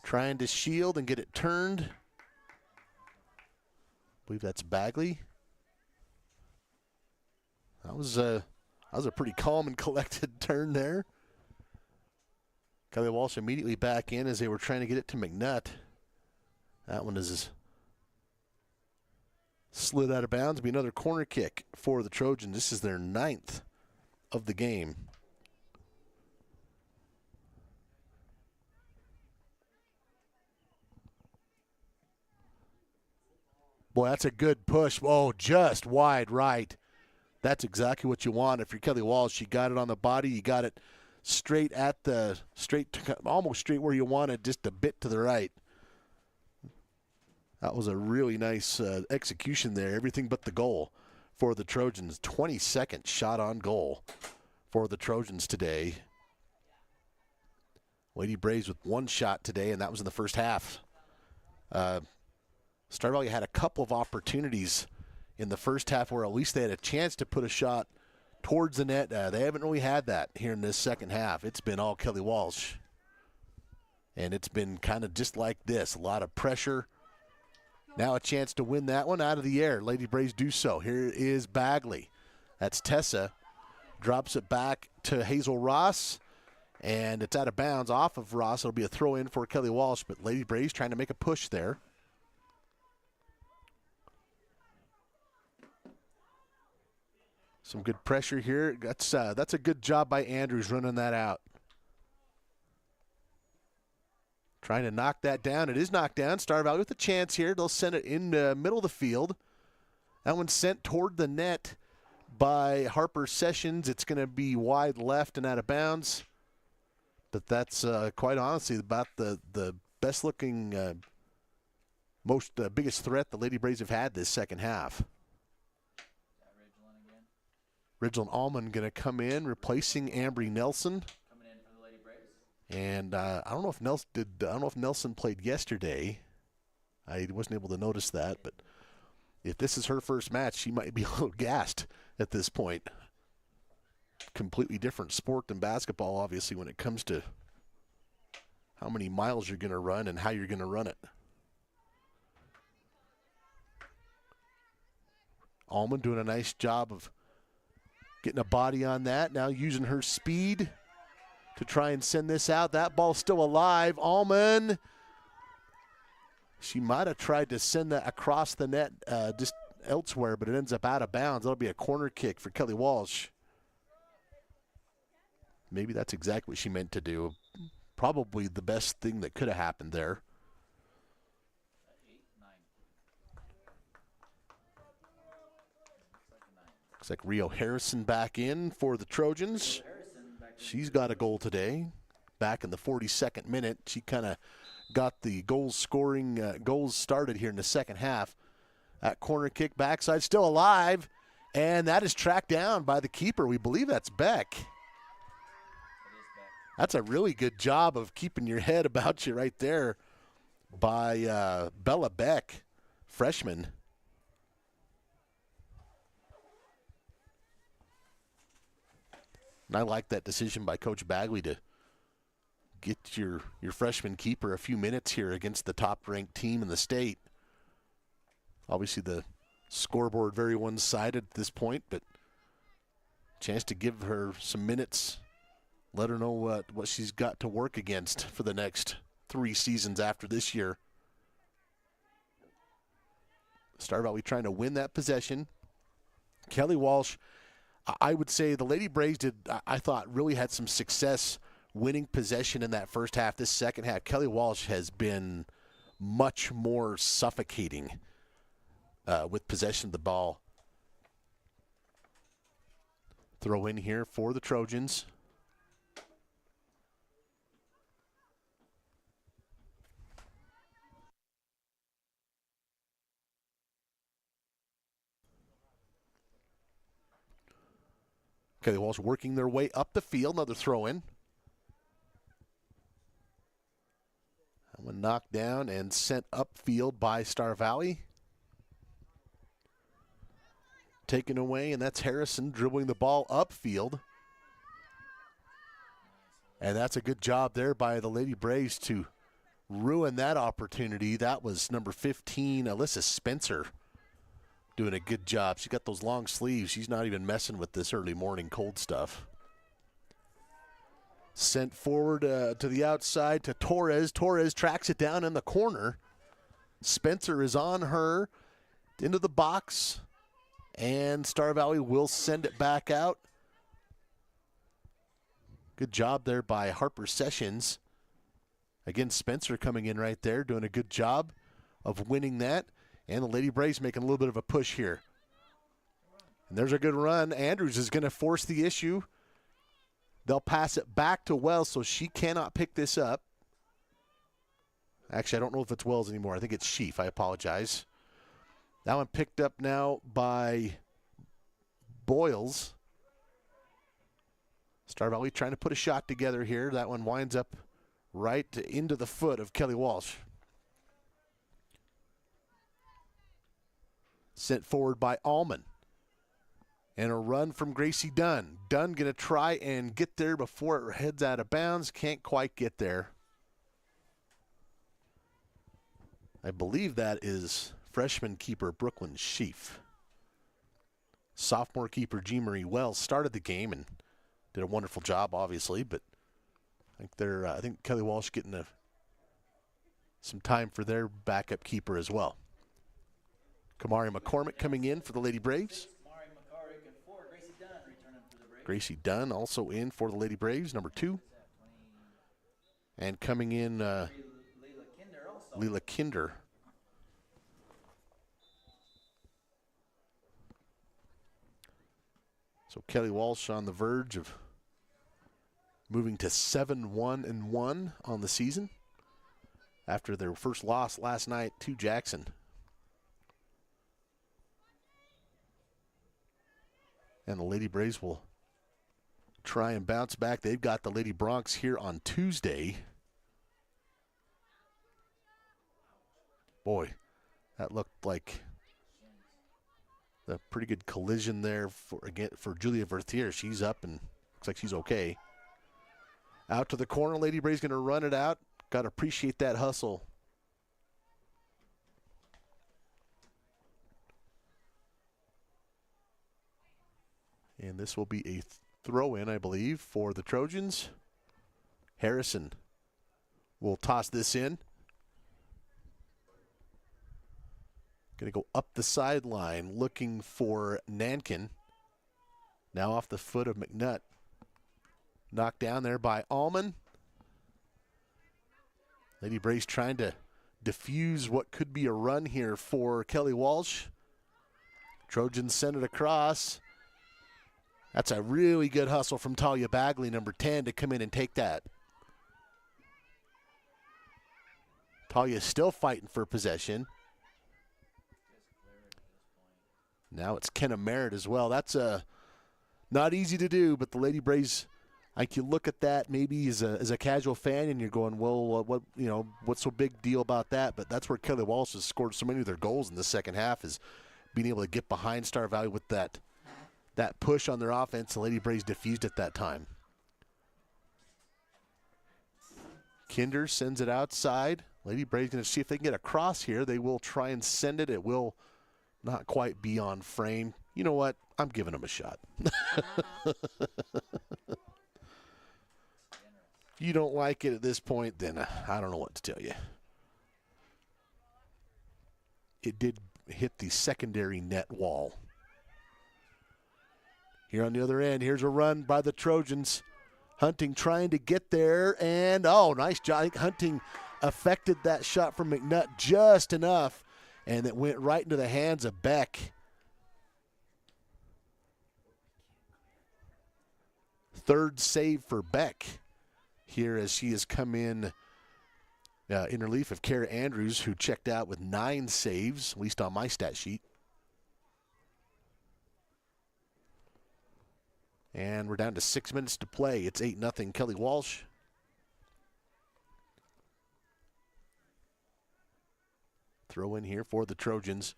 Speaker 2: Trying to shield and get it turned. I believe that's Bagley. That was a pretty calm and collected turn there. Kelly Walsh immediately back in as they were trying to get it to McNutt. That one is slid out of bounds. It'll be another corner kick for the Trojans. This is their 9th of the game. Boy, that's a good push. Oh, just wide right. That's exactly what you want. If you're Kelly Walsh, you got it on the body. You got it straight at the, almost straight where you want it, just a bit to the right. That was a really nice execution there. Everything but the goal for the Trojans. 22nd shot on goal for the Trojans today. Lady Braves with one shot today, and that was in the first half. Star Valley had a couple of opportunities in the first half where at least they had a chance to put a shot towards the net. They haven't really had that here in this second half. It's been all Kelly Walsh. And it's been kind of just like this. A lot of pressure. Now a chance to win that one out of the air. Lady Braves do so. Here is Bagley. That's Tessa. Drops it back to Hazel Ross. And it's out of bounds off of Ross. It'll be a throw in for Kelly Walsh. But Lady Braves trying to make a push there. Some good pressure here. That's a good job by Andrews running that out. Trying to knock that down. It is knocked down. Star Valley with a chance here. They'll send it in the middle of the field. That one's sent toward the net by Harper Sessions. It's going to be wide left and out of bounds. But that's quite honestly about the best-looking, biggest threat the Lady Braves have had this second half. Ridgeland Allman going to come in, replacing Ambry Nelson.
Speaker 9: Coming in for the Lady Braves.
Speaker 2: And I don't know if Nelson played yesterday. I wasn't able to notice that, but if this is her first match, she might be a little gassed at this point. Completely different sport than basketball, obviously, when it comes to how many miles you're going to run and how you're going to run it. Allman doing a nice job of Getting a body on that. Now using her speed to try and send this out. That ball's still alive. Allman. She might have tried to send that across the net just elsewhere, but it ends up out of bounds. That'll be a corner kick for Kelly Walsh. Maybe that's exactly what she meant to do. Probably the best thing that could have happened there. Looks like Rio Harrison back in for the Trojans. She's got a goal today. Back in the 42nd minute, she kind of got the goals started here in the second half. That corner kick backside still alive, and that is tracked down by the keeper. We believe that's Beck. That's a really good job of keeping your head about you right there by Bella Beck, freshman. And I like that decision by Coach Bagley to get your freshman keeper a few minutes here against the top-ranked team in the state. Obviously, the scoreboard very one-sided at this point, but chance to give her some minutes, let her know what she's got to work against for the next 3 seasons after this year. Star Valley trying to win that possession. Kelly Walsh, I would say the Lady Braves I thought, really had some success winning possession in that first half. This second half, Kelly Walsh has been much more suffocating with possession of the ball. Throw in here for the Trojans. Kelly Walsh working their way up the field. Another throw in. That one knocked down and sent upfield by Star Valley. Taken away, and that's Harrison dribbling the ball upfield. And that's a good job there by the Lady Braves to ruin that opportunity. That was number 15, Alyssa Spencer, doing a good job. She got those long sleeves. She's not even messing with this early morning cold stuff. Sent forward to the outside to Torres. Torres tracks it down in the corner. Spencer is on her into the box, and Star Valley will send it back out. Good job there by Harper Sessions. Again, Spencer coming in right there, doing a good job of winning that. And the Lady Braves making a little bit of a push here. And there's a good run. Andrews is going to force the issue. They'll pass it back to Wells, so she cannot pick this up. Actually, I don't know if it's Wells anymore. I think it's Sheaf. I apologize. That one picked up now by Boyles. Star Valley trying to put a shot together here. That one winds up right into the foot of Kelly Walsh. Sent forward by Allman. And a run from Gracie Dunn. Dunn going to try and get there before it heads out of bounds. Can't quite get there. I believe that is freshman keeper Brooklyn Sheaf. Sophomore keeper G. Marie Wells started the game and did a wonderful job, obviously, but I think Kelly Walsh getting some time for their backup keeper as well. Kamari McCormick coming in for the Lady Braves. Gracie Dunn also in for the Lady Braves, number 2. And coming in, Leela Kinder. So Kelly Walsh on the verge of moving to 7-1-1 on the season after their first loss last night to Jackson. And the Lady Braves will try and bounce back. They've got the Lady Bronx here on Tuesday. Boy, that looked like a pretty good collision there for Julia Vertier. She's up and looks like she's okay. Out to the corner. Lady Braves going to run it out. Got to appreciate that hustle. And this will be a throw-in, I believe, for the Trojans. Harrison will toss this in. Going to go up the sideline looking for Nankin. Now off the foot of McNutt. Knocked down there by Allman. Lady Brace trying to diffuse what could be a run here for Kelly Walsh. Trojans send it across. That's a really good hustle from Talia Bagley, number 10, to come in and take that. Talia still fighting for possession. Now it's Kenna Merritt as well. That's not easy to do, but the Lady Braves, like, you look at that maybe as a casual fan and you're going, well, what's so big deal about that? But that's where Kelly Walsh has scored so many of their goals in the second half, is being able to get behind Star Valley with that push on their offense. The Lady Braves diffused at that time. Kinder sends it outside. Lady Braves going to see if they can get across here. They will try and send it. It will not quite be on frame. You know what? I'm giving them a shot. If you don't like it at this point, then I don't know what to tell you. It did hit the secondary net wall. Here on the other end, here's a run by the Trojans. Hunting trying to get there, and nice job. I think Hunting affected that shot from McNutt just enough, and it went right into the hands of Beck. Third save for Beck here as she has come in relief of Kara Andrews, who checked out with 9 saves, at least on my stat sheet. And we're down to 6 minutes to play. It's 8-0 Kelly Walsh. Throw in here for the Trojans.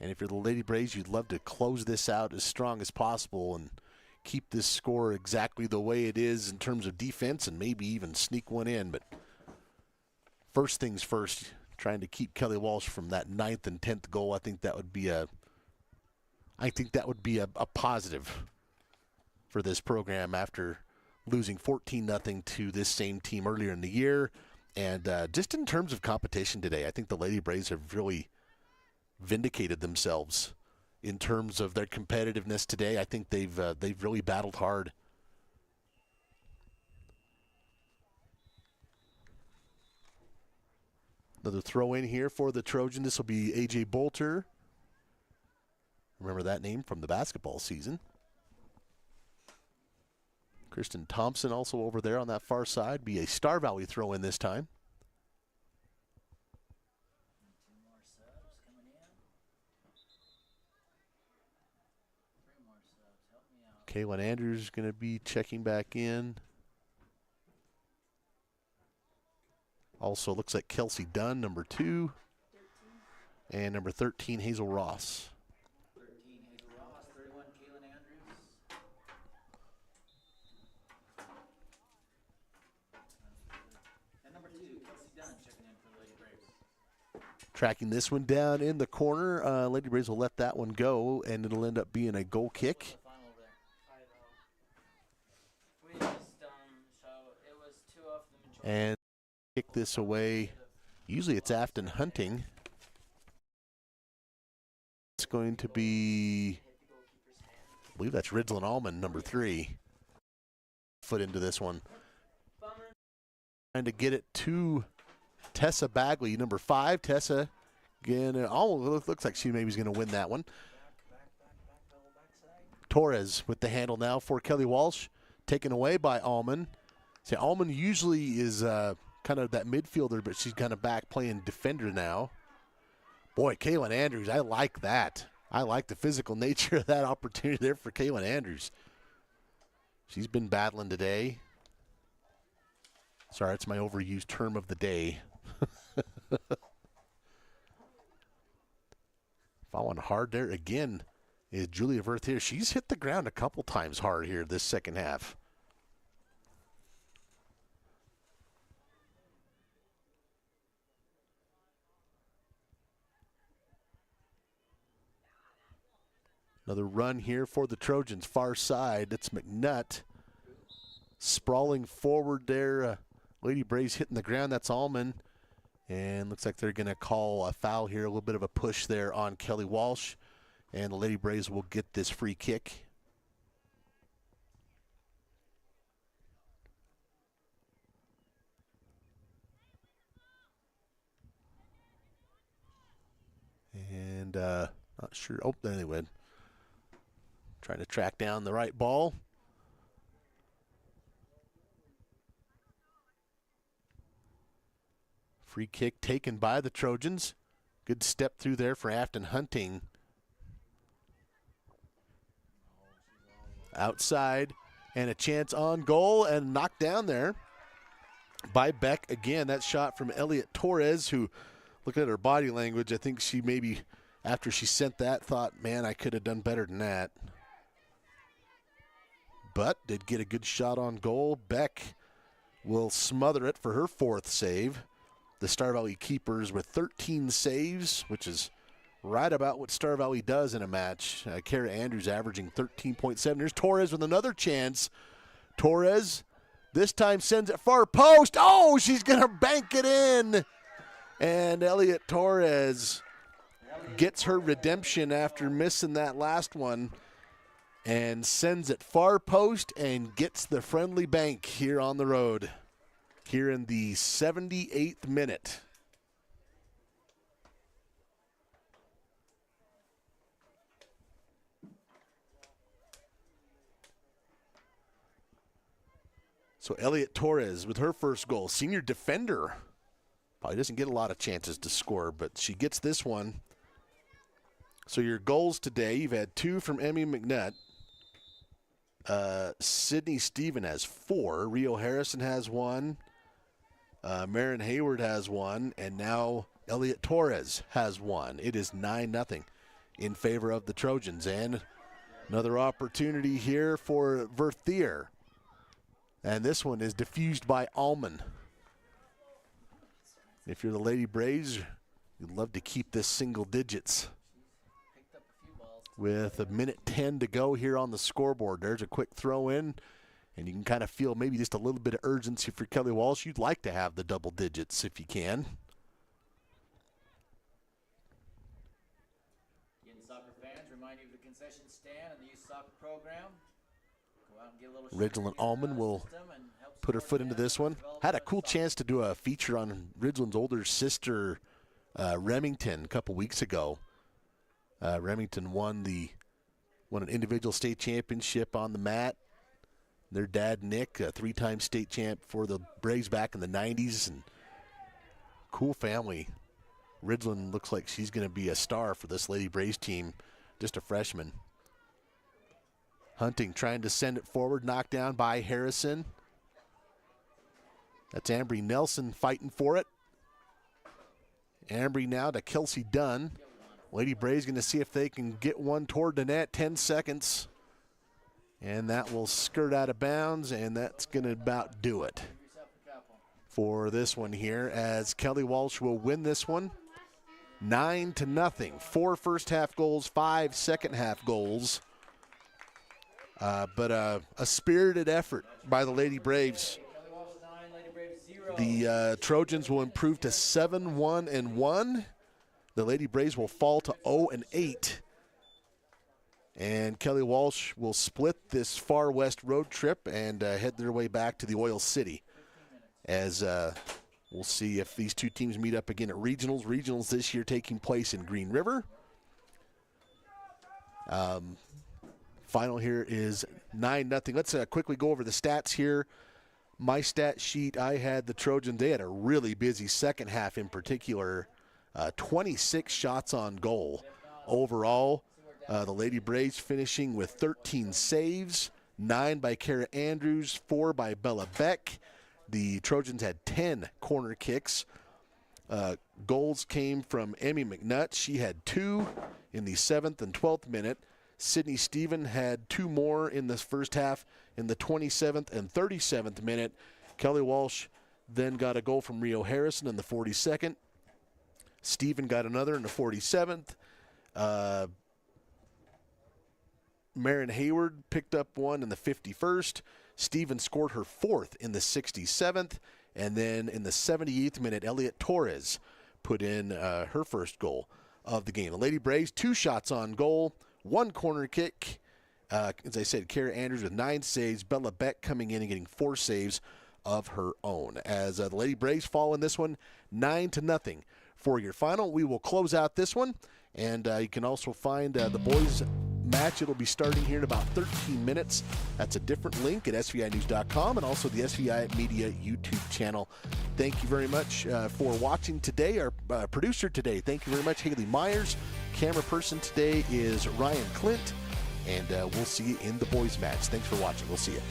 Speaker 2: And if you're the Lady Braves, you'd love to close this out as strong as possible and keep this score exactly the way it is in terms of defense and maybe even sneak one in. But first things first, trying to keep Kelly Walsh from that 9th and 10th goal. I think that would be a positive for this program after losing 14-0 to this same team earlier in the year. And just in terms of competition today, I think the Lady Braves have really vindicated themselves in terms of their competitiveness today. I think they've really battled hard. Another throw in here for the Trojan. This will be AJ Bolter. Remember that name from the basketball season. Kristen Thompson also over there on that far side. Be a Star Valley throw in this time. Kaylin Andrews is going to be checking back in. Also looks like Kelsey Dunn, number 2. And number 13, Hazel Ross.
Speaker 9: 13, Hazel Ross. 31, Kaylin Andrews. And number 2, Kelsey Dunn checking in for the Lady Braves.
Speaker 2: Tracking this one down in the corner. Lady Braves will let that one go, and it'll end up being a goal kick. And kick this away. Usually it's Afton Hunting. It's going to be, I believe that's Ridslin Allman, number 3. Foot into this one. Trying to get it to Tessa Bagley, number 5. Tessa, again, almost looks like she maybe is going to win that one. Torres with the handle now for Kelly Walsh. Taken away by Allman. See, Allman usually is kind of that midfielder, but she's kind of back playing defender now. Boy, Kaylin Andrews, I like that. I like the physical nature of that opportunity there for Kaylin Andrews. She's been battling today. Sorry, it's my overused term of the day. Following hard there again is Julia Verth here. She's hit the ground a couple times hard here this second half. Another run here for the Trojans. Far side, it's McNutt. Sprawling forward there. Lady Braves hitting the ground. That's Allman. And looks like they're going to call a foul here. A little bit of a push there on Kelly Walsh. And the Lady Braves will get this free kick. And not sure. Oh, anyway. Trying to track down the right ball. Free kick taken by the Trojans. Good step through there for Afton Hunting. Outside, and a chance on goal, and knocked down there by Beck. Again, that shot from Elliot Torres, who, looking at her body language, I think she maybe, after she sent that, thought, man, I could have done better than that. But did get a good shot on goal. Beck will smother it for her 4th save. The Star Valley keepers with 13 saves, which is right about what Star Valley does in a match. Kara Andrews averaging 13.7. Here's Torres with another chance. Torres this time sends it far post. Oh, she's going to bank it in. And Elliot Torres gets her redemption after missing that last one and sends it far post and gets the friendly bank here on the road. Here in the 78th minute. So Elliot Torres with her first goal. Senior defender. Probably doesn't get a lot of chances to score, but she gets this one. So your goals today, you've had 2 from Emmy McNutt. Sydney Stephen has 4. Rio Harrison has 1. Marin Hayward has 1, and now Elliot Torres has 1. It is 9-0 in favor of the Trojans. And another opportunity here for Verthier. And this one is diffused by Allman. If you're the Lady Braves, you'd love to keep this single digits. With 1:10 to go here on the scoreboard. There's a quick throw in. And you can kind of feel maybe just a little bit of urgency for Kelly Walsh. You'd like to have the double digits if you can.
Speaker 9: Again, soccer fans, remind you of the concession stand and the youth soccer program. Go out and get a little
Speaker 2: Ridgeland Allman will put her foot into this one. Had a cool chance to do a feature on Ridgeland's older sister, Remington, a couple weeks ago. Remington won an individual state championship on the mat. Their dad, Nick, a 3-time state champ for the Braves back in the 90s. And cool family. Ridgeland looks like she's going to be a star for this Lady Braves team, just a freshman. Hunting trying to send it forward, knocked down by Harrison. That's Ambry Nelson fighting for it. Ambry now to Kelsey Dunn. Lady Braves going to see if they can get one toward the net. 10 seconds. And that will skirt out of bounds, and that's going to about do it for this one here, as Kelly Walsh will win this one 9-0. 4 first-half goals, 5 second-half goals. But a spirited effort by the Lady Braves. The Trojans will improve to 7-1-1. The Lady Braves will fall to 0-8. And Kelly Walsh will split this far west road trip and head their way back to the Oil City. As we'll see if these two teams meet up again at regionals. Regionals this year taking place in Green River. Final here is 9-0. Let's quickly go over the stats here. My stat sheet, I had the Trojans. They had a really busy second half in particular. 26 shots on goal overall. The Lady Braves finishing with 13 saves, 9 by Kara Andrews, 4 by Bella Beck. The Trojans had 10 corner kicks. Goals came from Emmy McNutt. She had 2 in the 7th and 12th minute. Sydney Stephen had 2 more in this first half in the 27th and 37th minute. Kelly Walsh then got a goal from Rio Harrison in the 42nd. Stephen got another in the 47th. Marin Hayward picked up one in the 51st. Stevens scored her 4th in the 67th. And then in the 78th minute, Elliot Torres put in her first goal of the game. The Lady Braves, 2 shots on goal, 1 corner kick. As I said, Kara Andrews with 9 saves. Bella Beck coming in and getting 4 saves of her own. As the Lady Braves fall in this one 9-0 for your final. We will close out this one. And you can also find the boys' match. It'll be starting here in about 13 minutes. That's a different link at SVInews.com and also the SVI Media YouTube channel. Thank you very much for watching today. Our producer today, thank you very much, Haley Myers. Camera person today is Ryan Clint. And we'll see you in the boys' match. Thanks for watching. We'll see you.